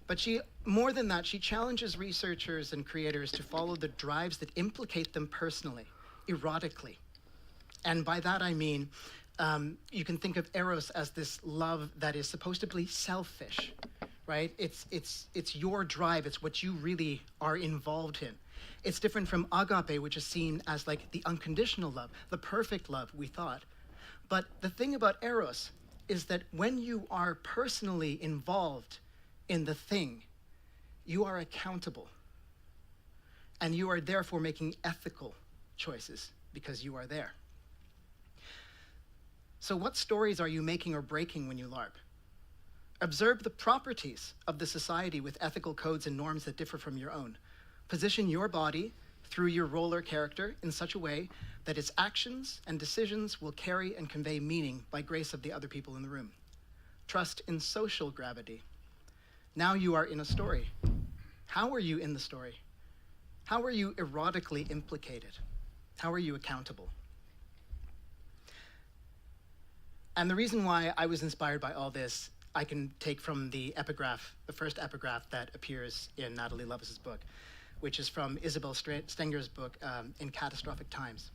But more than that, she challenges researchers and creators to follow the drives that implicate them personally, erotically. And by that I mean, you can think of Eros as this love that is supposed to be selfish, right? It's your drive, it's what you really are involved in. It's different from agape, which is seen as like the unconditional love, the perfect love, we thought. But the thing about Eros is that when you are personally involved in the thing, you are accountable. And you are therefore making ethical choices because you are there. So what stories are you making or breaking when you LARP? Observe the properties of the society with ethical codes and norms that differ from your own. Position your body through your role or character in such a way that its actions and decisions will carry and convey meaning by grace of the other people in the room. Trust in social gravity. Now you are in a story. How are you in the story? How are you erotically implicated? How are you accountable? And the reason why I was inspired by all this, I can take from the epigraph, the first epigraph that appears in Natalie Lovelace's book, which is from Isabel Stenger's book, In Catastrophic Times.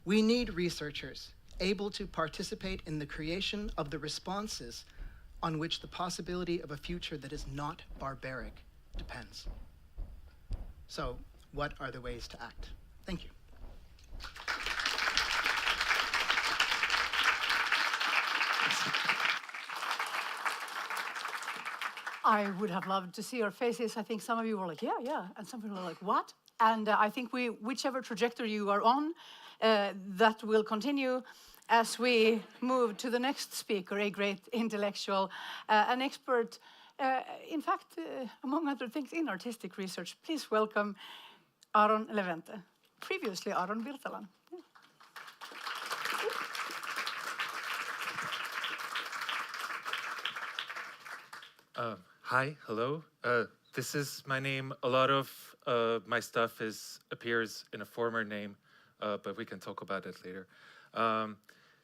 We need researchers able to participate in the creation of the responses on which the possibility of a future that is not barbaric depends. So, what are the ways to act? Thank you. I would have loved to see your faces. I think some of you were like, yeah, and some people were like, what? And I think whichever trajectory you are on, that will continue as we move to the next speaker, a great intellectual, an expert, in fact, among other things, in artistic research. Please welcome Aron Levente, previously Aron Virtalan. Hi, hello. This is my name. A lot of my stuff appears in a former name, but we can talk about it later.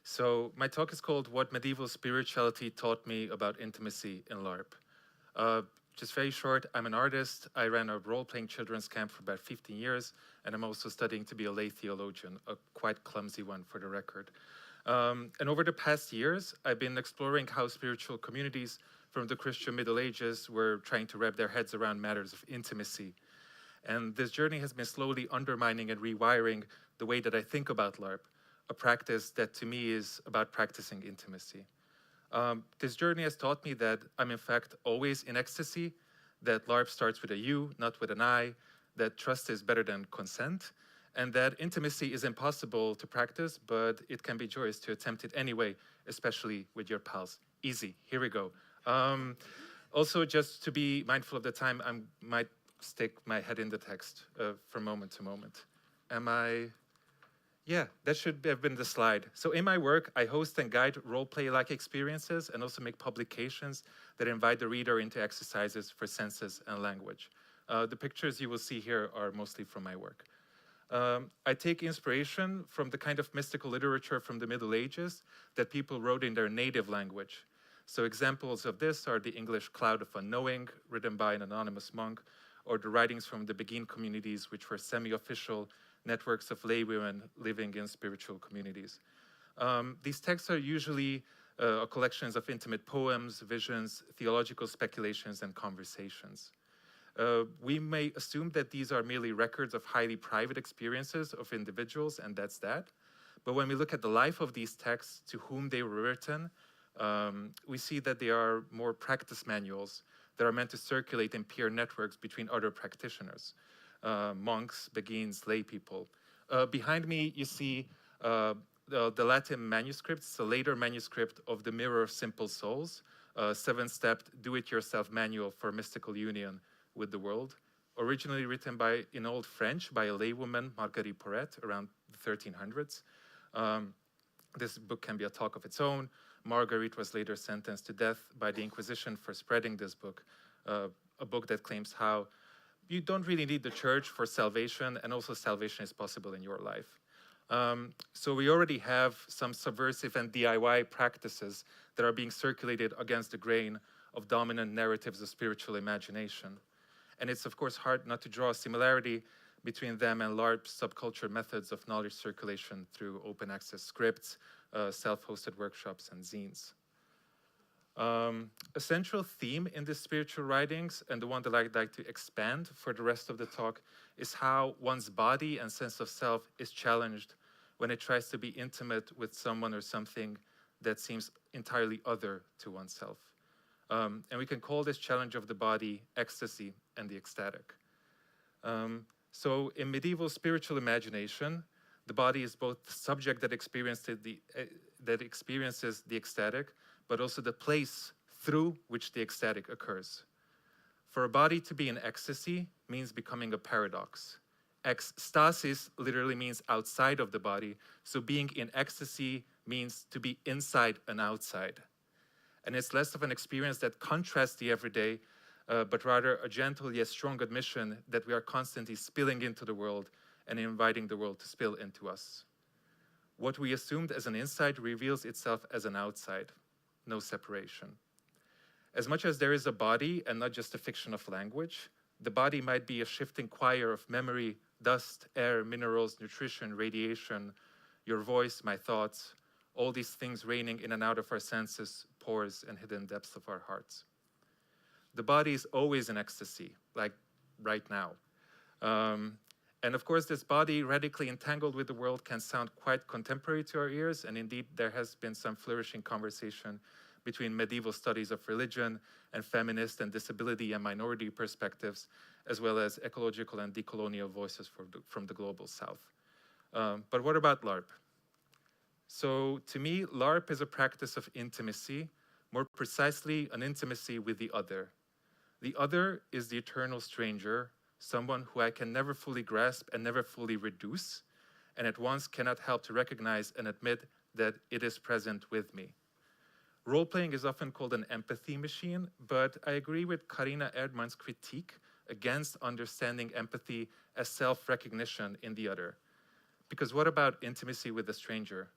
So my talk is called What Medieval Spirituality Taught Me About Intimacy in LARP. Just very short, I'm an artist. I ran a role-playing children's camp for about 15 years, and I'm also studying to be a lay theologian, a quite clumsy one for the record. And over the past years, I've been exploring how spiritual communities from the Christian Middle Ages were trying to wrap their heads around matters of intimacy. And this journey has been slowly undermining and rewiring the way that I think about LARP, a practice that to me is about practicing intimacy. This journey has taught me that I'm in fact always in ecstasy, that LARP starts with a U, not with an I, that trust is better than consent, and that intimacy is impossible to practice, but it can be joyous to attempt it anyway, especially with your pals. Easy, here we go. Also, just to be mindful of the time, I might stick my head in the text from moment to moment. Am I? Yeah, that should have been the slide. So in my work, I host and guide role-play-like experiences and also make publications that invite the reader into exercises for senses and language. The pictures you will see here are mostly from my work. I take inspiration from the kind of mystical literature from the Middle Ages that people wrote in their native language. So examples of this are the English Cloud of Unknowing, written by an anonymous monk, or the writings from the Beguine communities, which were semi-official networks of laywomen living in spiritual communities. These texts are usually collections of intimate poems, visions, theological speculations, and conversations. We may assume that these are merely records of highly private experiences of individuals, and that's that. But when we look at the life of these texts, to whom they were written, we see that they are more practice manuals that are meant to circulate in peer networks between other practitioners, monks, beguines, lay people. Behind me, you see the Latin manuscript. It's a later manuscript of the Mirror of Simple Souls, a 7-step do-it-yourself manual for mystical union with the world, originally written in Old French by a laywoman, Marguerite Porret, around the 1300s. This book can be a talk of its own. Marguerite was later sentenced to death by the Inquisition for spreading this book, a book that claims how you don't really need the church for salvation, and also salvation is possible in your life. So we already have some subversive and DIY practices that are being circulated against the grain of dominant narratives of spiritual imagination. And it's, of course, hard not to draw a similarity between them and LARP subculture methods of knowledge circulation through open access scripts, self-hosted workshops, and zines. A central theme in the spiritual writings, and the one that I'd like to expand for the rest of the talk, is how one's body and sense of self is challenged when it tries to be intimate with someone or something that seems entirely other to oneself. And we can call this challenge of the body ecstasy and the ecstatic. So in medieval spiritual imagination, the body is both the subject that experiences the ecstatic, but also the place through which the ecstatic occurs. For a body to be in ecstasy means becoming a paradox. Ecstasis literally means outside of the body, so being in ecstasy means to be inside and outside. And it's less of an experience that contrasts the everyday, but rather a gentle yet strong admission that we are constantly spilling into the world and inviting the world to spill into us. What we assumed as an inside reveals itself as an outside, no separation. As much as there is a body and not just a fiction of language, the body might be a shifting choir of memory, dust, air, minerals, nutrition, radiation, your voice, my thoughts, all these things raining in and out of our senses, pores, and hidden depths of our hearts. The body is always in ecstasy, like right now. And of course, this body radically entangled with the world can sound quite contemporary to our ears, and indeed there has been some flourishing conversation between medieval studies of religion and feminist and disability and minority perspectives, as well as ecological and decolonial voices from the global south. But what about LARP? So to me, LARP is a practice of intimacy, more precisely an intimacy with the other. The other is the eternal stranger, someone who I can never fully grasp and never fully reduce, and at once cannot help to recognize and admit that it is present with me. Role-playing is often called an empathy machine, but I agree with Karina Erdmann's critique against understanding empathy as self-recognition in the other. Because what about intimacy with the stranger?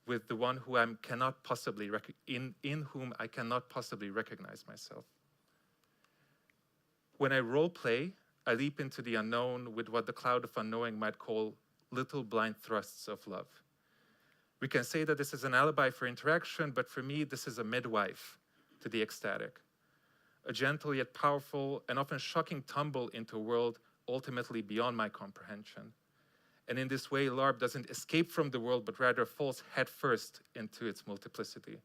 With the one who cannot possibly in whom I cannot possibly recognize myself. When I role play, I leap into the unknown with what the cloud of unknowing might call little blind thrusts of love. We can say that this is an alibi for interaction, but for me, this is a midwife to the ecstatic. A gentle yet powerful and often shocking tumble into a world ultimately beyond my comprehension. And in this way, LARP doesn't escape from the world, but rather falls headfirst into its multiplicity.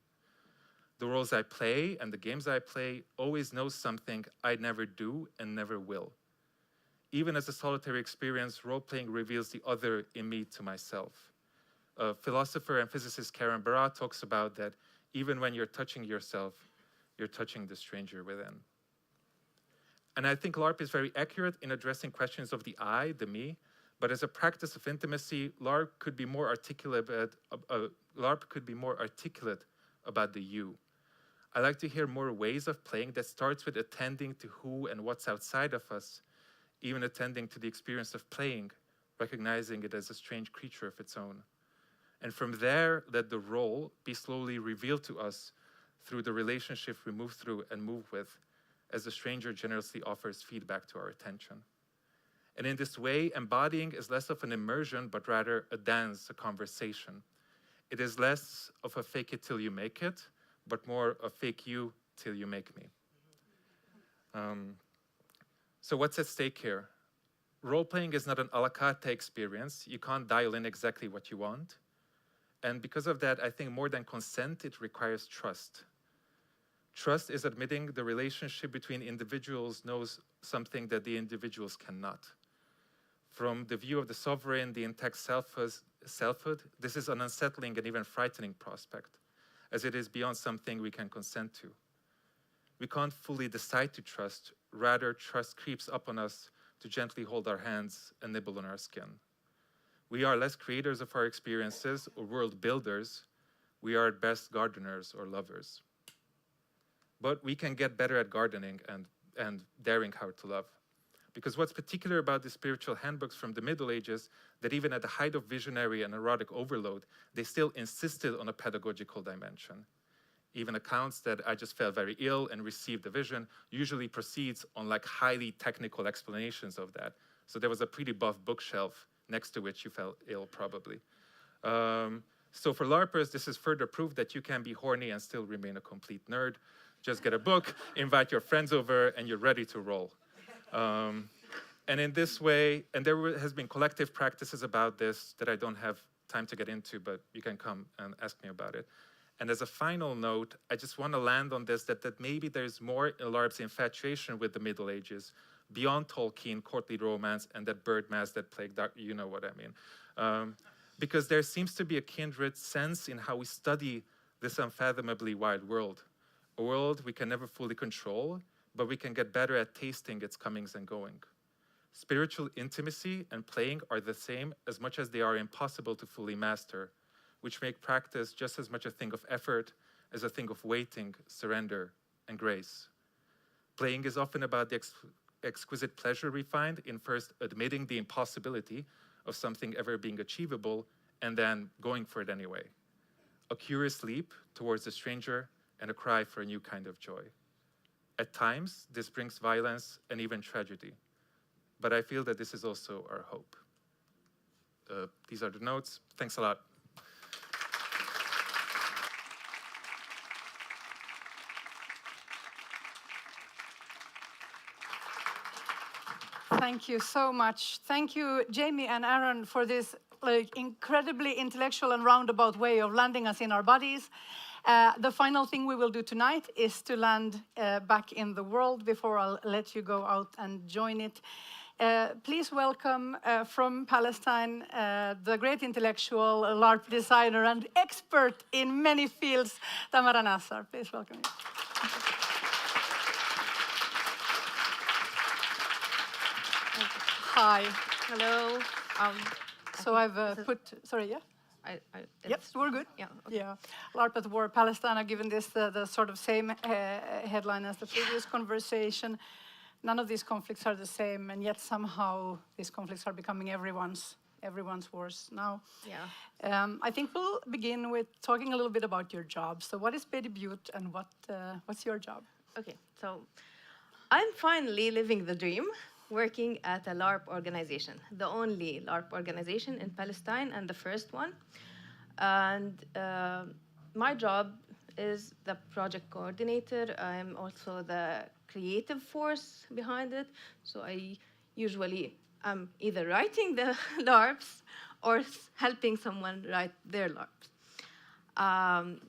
The roles I play and the games I play always know something I never do and never will. even as a solitary experience, role-playing reveals the other in me to myself. Philosopher and physicist Karen Barra talks about that even when you're touching yourself, you're touching the stranger within. And I think LARP is very accurate in addressing questions of the I, the me, but as a practice of intimacy, LARP could be more articulate about the you. I like to hear more ways of playing that starts with attending to who and what's outside of us, even attending to the experience of playing, recognizing it as a strange creature of its own. And from there, let the role be slowly revealed to us through the relationship we move through and move with, as the stranger generously offers feedback to our attention. And in this way, embodying is less of an immersion, but rather a dance, a conversation. It is less of a fake it till you make it, but more a fake you till you make me. So what's at stake here? Role-playing is not an a la carte experience. You can't dial in exactly what you want. And because of that, I think more than consent, it requires trust. Trust is admitting the relationship between individuals knows something that the individuals cannot. From the view of the sovereign, the intact selfhood, this is an unsettling and even frightening prospect, as it is beyond something we can consent to. We can't fully decide to trust, rather trust creeps up on us to gently hold our hands and nibble on our skin. We are less creators of our experiences or world builders, we are at best gardeners or lovers. But we can get better at gardening and daring how to love. Because what's particular about the spiritual handbooks from the Middle Ages, that even at the height of visionary and erotic overload, they still insisted on a pedagogical dimension. Even accounts that I just felt very ill and received a vision usually proceeds on like highly technical explanations of that. So there was a pretty buff bookshelf next to which you felt ill probably. So for LARPers, this is further proof that you can be horny and still remain a complete nerd. Just get a book, invite your friends over, and you're ready to roll. And in this way, and there has been collective practices about this that I don't have time to get into, but you can come and ask me about it. And as a final note, I just want to land on this, that maybe there's more in LARP's infatuation with the Middle Ages, beyond Tolkien, courtly romance, and that bird mass that plagued, you know what I mean. Because there seems to be a kindred sense in how we study this unfathomably wide world. A world we can never fully control, but we can get better at tasting its comings and going. Spiritual intimacy and playing are the same as much as they are impossible to fully master, which make practice just as much a thing of effort as a thing of waiting, surrender, and grace. Playing is often about the exquisite pleasure we find in first admitting the impossibility of something ever being achievable and then going for it anyway. A curious leap towards the stranger and a cry for a new kind of joy. At times, this brings violence and even tragedy, but I feel that this is also our hope. These are the notes. Thanks a lot. Thank you so much. Thank you, Jamie and Aaron, for this incredibly intellectual and roundabout way of landing us in our bodies. The final thing we will do tonight is to land back in the world before I'll let you go out and join it. Please welcome from Palestine, the great intellectual, LARP designer, and expert in many fields, Tamara Nassar. Please welcome you. Hi. Hello. So I've put, sorry, yeah? Yes, we're good. Yeah. Okay. Yeah. LARP at War Palestine, I've given this the sort of same headline as the previous conversation. None of these conflicts are the same, and yet somehow these conflicts are becoming everyone's wars now. Yeah. I think we'll begin with talking a little bit about your job. So what is Betty Butte and what's your job? Okay. So I'm finally living the dream, working at a LARP organization, the only LARP organization in Palestine and the first one. And my job is the project coordinator. I'm also the creative force behind it. So I usually am either writing the LARPs or helping someone write their LARPs.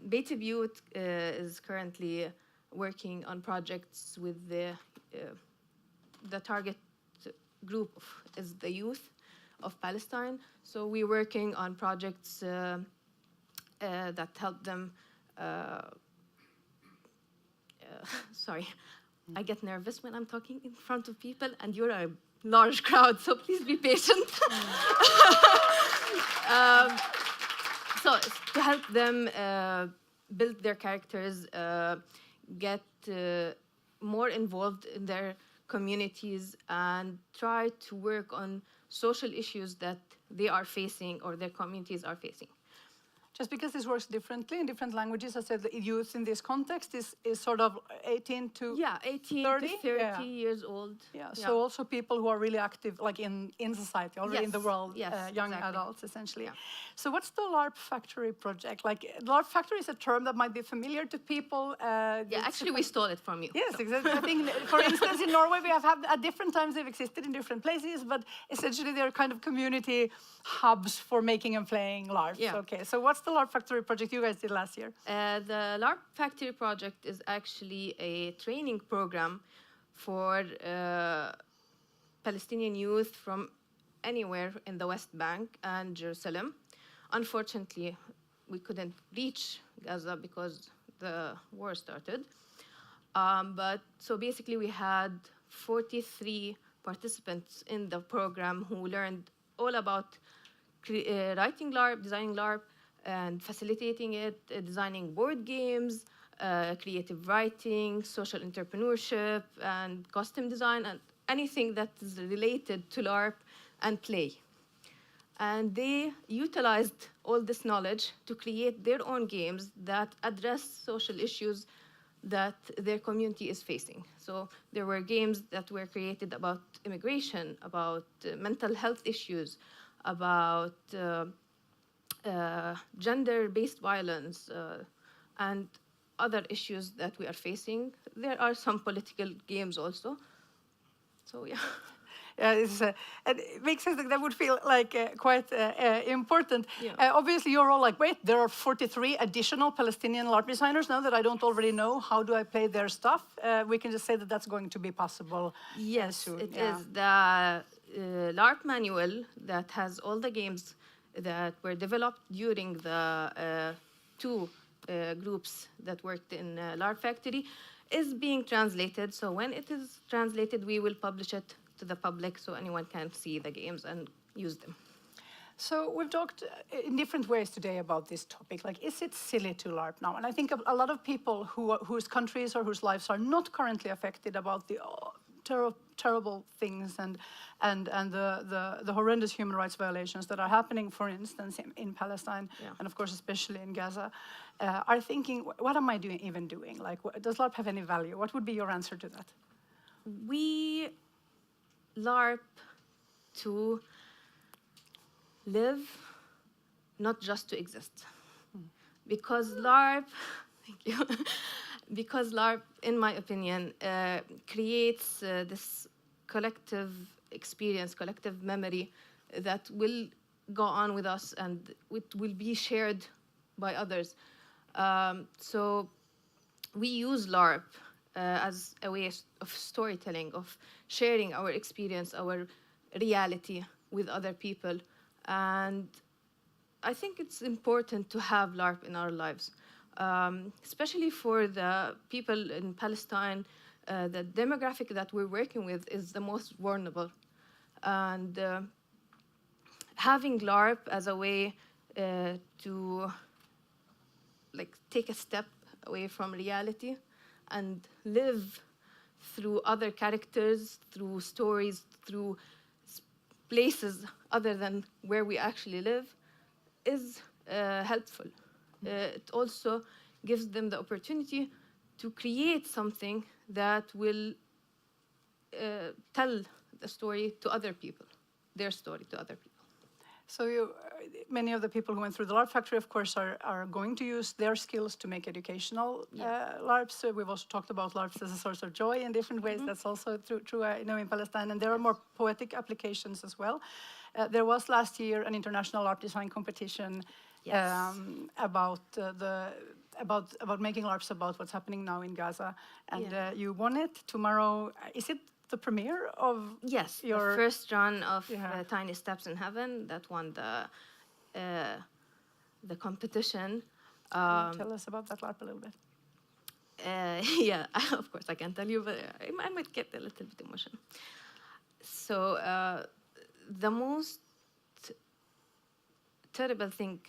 Betty Butte is currently working on projects with the target group is the youth of Palestine. So we're working on projects that help them. Sorry, I get nervous when I'm talking in front of people, and you're a large crowd, so please be patient. So to help them build their characters, get more involved in their communities, and try to work on social issues that they are facing or their communities are facing. Just because this works differently in different languages, I said the youth in this context is sort of 18 to 18 30? to 30 years old. Yeah, so also people who are really active, like in society, already in the Yes, world, yes, young exactly. adults, essentially. Yeah. So what's the LARP Factory project? Like, LARP Factory is a term that might be familiar to people. Yeah, actually, we stole it from you. Yes, so. exactly. I think, for instance, in Norway, we have had at different times they've existed in different places, but essentially they're kind of community hubs for making and playing LARPs. Yeah. Okay, so what's the LARP Factory project you guys did last year? The LARP Factory project is actually a training program for Palestinian youth from anywhere in the West Bank and Jerusalem. Unfortunately, we couldn't reach Gaza because the war started. But so basically we had 43 participants in the program who learned all about writing LARP, designing LARP, and facilitating it, designing board games, creative writing, social entrepreneurship, and costume design, and anything that is related to LARP and play. And they utilized all this knowledge to create their own games that address social issues that their community is facing. So there were games that were created about immigration, about mental health issues, about gender-based violence, and other issues that we are facing. There are some political games also. So yeah. Yeah, and it makes sense that would feel like quite important. Yeah. Obviously, you're all like, wait, there are 43 additional Palestinian LARP designers now that I don't already know. How do I play their stuff? We can just say that that's going to be possible. Yes, soon. it is. The LARP manual that has all the games that were developed during the two groups that worked in LARP Factory is being translated. So when it is translated, we will publish it to the public so anyone can see the games and use them. So we've talked in different ways today about this topic. Like, is it silly to LARP now? And I think a lot of people whose countries or whose lives are not currently affected about the terrible things and the horrendous human rights violations that are happening, for instance, in Palestine, and of course especially in Gaza, are thinking, what am I even doing? Like, does LARP have any value? What would be your answer to that? We LARP to live, not just to exist. Because LARP, thank you, because LARP, in my opinion, creates this collective experience, collective memory that will go on with us and it will be shared by others. So we use LARP as a way of storytelling, of sharing our experience, our reality with other people. And I think it's important to have LARP in our lives, especially for the people in Palestine. The demographic that we're working with is the most vulnerable. And having LARP as a way to take a step away from reality and live through other characters, through stories, through places other than where we actually live is helpful. It also gives them the opportunity to create something that will tell the story to other people, their story to other people. So many of the people who went through the LARP Factory, of course, are going to use their skills to make educational LARPs. We've also talked about LARPs as a source of joy in different ways. That's also true in Palestine. And there are more poetic applications as well. There was last year an international LARP design competition about making LARPs about what's happening now in Gaza. And you won it. Tomorrow, is it the premiere of Yes, your the first run of Yeah. Tiny Steps in Heaven that won the competition. Tell us about that LARP a little bit. Yeah, of course I can tell you, but I might get a little bit emotional. So the most terrible thing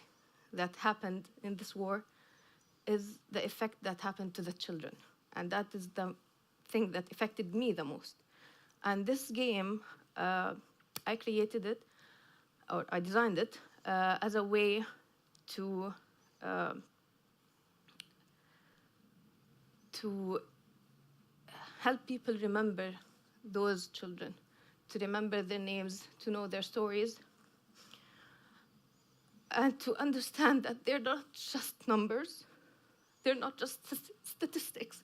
that happened in this war is the effect that happened to the children. And that is the thing that affected me the most. And this game, I created it, or I designed it, as a way to help people remember those children, to remember their names, to know their stories, and to understand that they're not just numbers, they're not just statistics.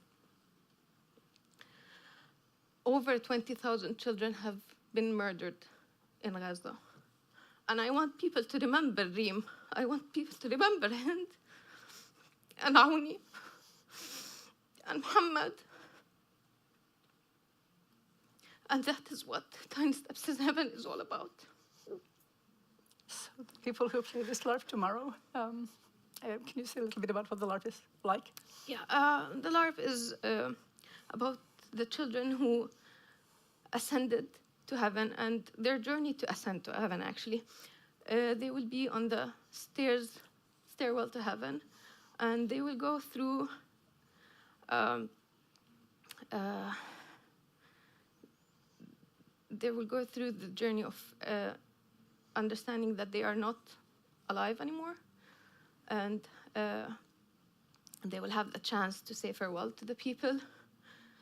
Over 20,000 children have been murdered in Gaza. And I want people to remember Reem. I want people to remember Hind, and Aouni, and Muhammad. And that is what Tiny Steps in Heaven is all about. So the people who play this LARP tomorrow, can you say a little bit about what the LARP is like? Yeah, the LARP is about the children who ascended to heaven and their journey to ascend to heaven, actually. They will be on the stairwell to heaven, and they will go through the journey of understanding that they are not alive anymore, and they will have the chance to say farewell to the people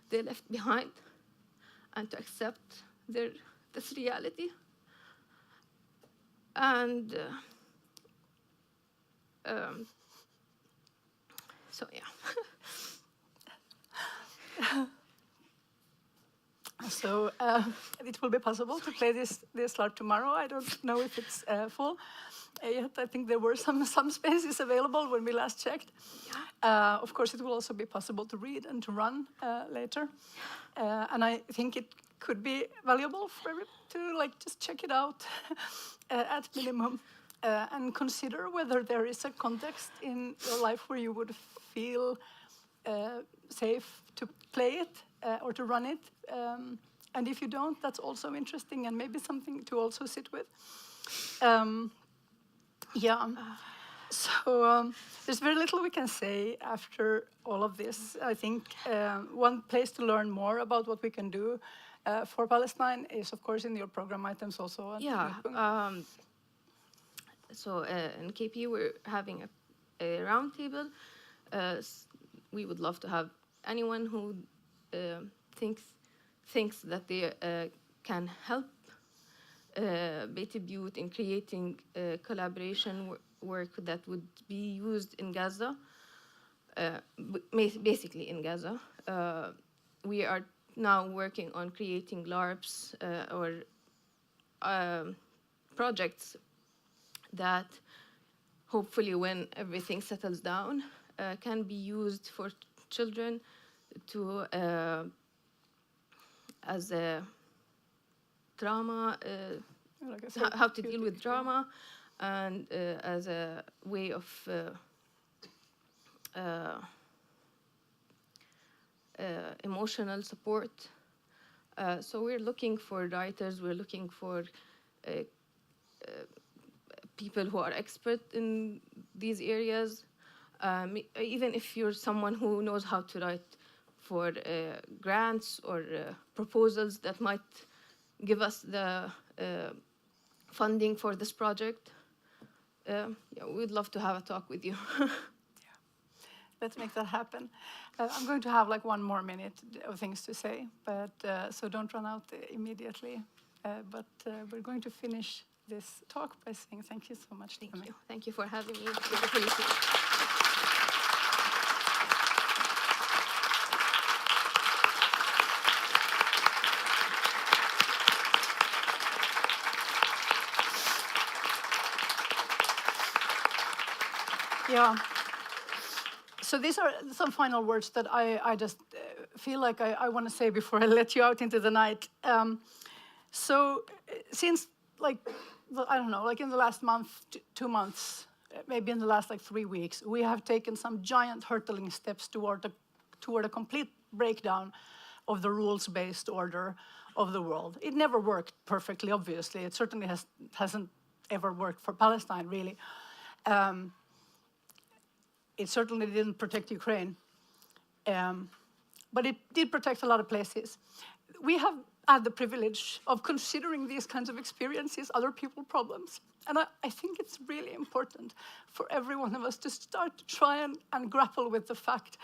they left behind and to accept this reality. And so, yeah. So it will be possible to play this LARP tomorrow. I don't know if it's full yet. I think there were some spaces available when we last checked. Of course, it will also be possible to read and to run later. And I think it could be valuable for everyone to just check it out at minimum and consider whether there is a context in your life where you would feel safe to play it or to run it. And if you don't, that's also interesting and maybe something to also sit with. Yeah. So there's very little we can say after all of this. I think one place to learn more about what we can do for Palestine is, of course, in your program items also. Yeah. So in KP, we're having a roundtable. We would love to have anyone who thinks that they can help Beit Biyut in creating collaboration work that would be used in Gaza, basically in Gaza. We are now working on creating LARPs or projects that hopefully when everything settles down can be used for children to as a trauma, how to deal with trauma, and as a way of emotional support. So we're looking for writers, we're looking for people who are expert in these areas. Even if you're someone who knows how to write for grants or proposals that might give us the funding for this project, yeah, we'd love to have a talk with you. Let's make that happen. I'm going to have one more minute of things to say, but so don't run out immediately. But we're going to finish this talk by saying thank you so much. Thank you. Thank you for having me. Beautiful to see you. Yeah. So these are some final words that I just feel like I want to say before I let you out into the night. So since like, I don't know, like in the last month, 2 months, maybe in the last like 3 weeks, we have taken some giant hurtling steps toward a complete breakdown of the rules-based order of the world. It never worked perfectly, obviously. It certainly hasn't ever worked for Palestine, really. It certainly didn't protect Ukraine. But it did protect a lot of places. We have had the privilege of considering these kinds of experiences, other people's problems. And I think it's really important for every one of us to start to try and grapple with the fact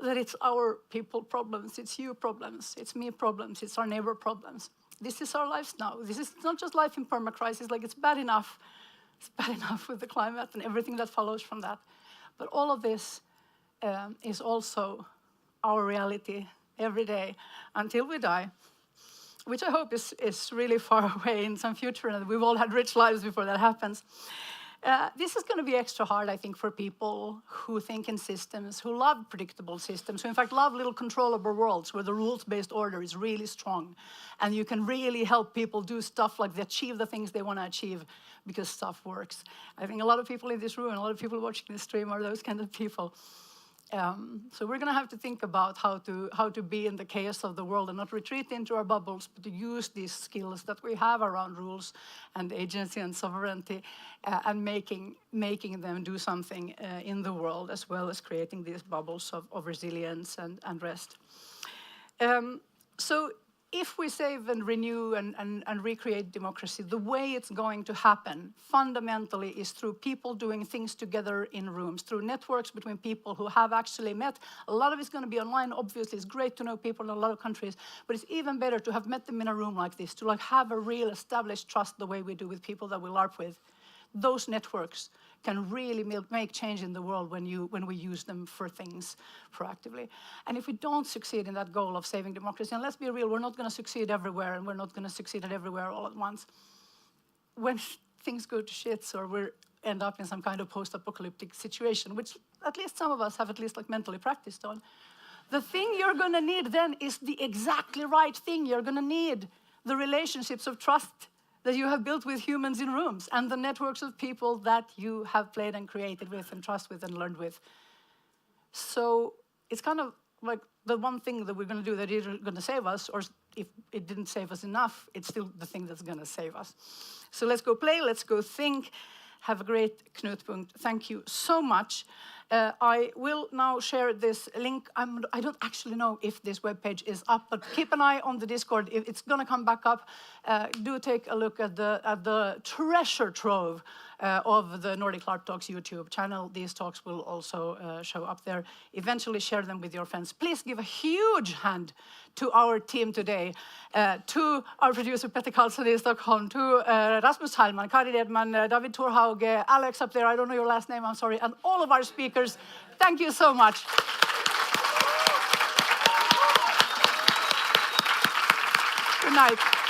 that it's our people problems, it's you problems, it's me problems, it's our neighbor problems. This is our lives now. This is not just life in permacrisis, like it's bad enough. It's bad enough with the climate and everything that follows from that. But all of this is also our reality every day until we die, which I hope is really far away in some future, and we've all had rich lives before that happens. This is going to be extra hard, I think, for people who think in systems, who love predictable systems, who in fact love little controllable worlds where the rules-based order is really strong, and you can really help people do stuff like they achieve the things they want to achieve because stuff works. I think a lot of people in this room and a lot of people watching this stream are those kind of people. So we're going to have to think about how to be in the chaos of the world and not retreat into our bubbles, but to use these skills that we have around rules and agency and sovereignty and making them do something in the world, as well as creating these bubbles of resilience and rest. So if we save and renew and recreate democracy, the way it's going to happen fundamentally is through people doing things together in rooms, through networks between people who have actually met. A lot of it's going to be online, obviously. It's great to know people in a lot of countries, but it's even better to have met them in a room like this, to like have a real established trust the way we do with people that we LARP with. Those networks can really make change in the world when we use them for things proactively. And if we don't succeed in that goal of saving democracy, and let's be real, we're not going to succeed everywhere, and we're not going to succeed at everywhere all at once. When things go to shits or we end up in some kind of post-apocalyptic situation, which at least some of us have at least like mentally practiced on, the thing you're going to need then is the exactly right thing. You're going to need the relationships of trust that you have built with humans in rooms and the networks of people that you have played and created with and trust with and learned with. So it's kind of like the one thing that we're going to do that is going to save us, or if it didn't save us enough, it's still the thing that's going to save us. So let's go play, let's go think. Have a great Knutpunkt. Thank you so much. I will now share this link. I don't actually know if this webpage is up, but keep an eye on the Discord. If it's going to come back up, do take a look at the treasure trove of the Nordic Larp Talks YouTube channel. These talks will also show up there. Eventually share them with your friends. Please give a huge hand to our team today, to our producer Petter Karlsson in Stockholm, to Rasmus Heilman, Kari Redman, David Torhauge, Alex up there, I don't know your last name, I'm sorry, and all of our speakers. Thank you so much. Good night.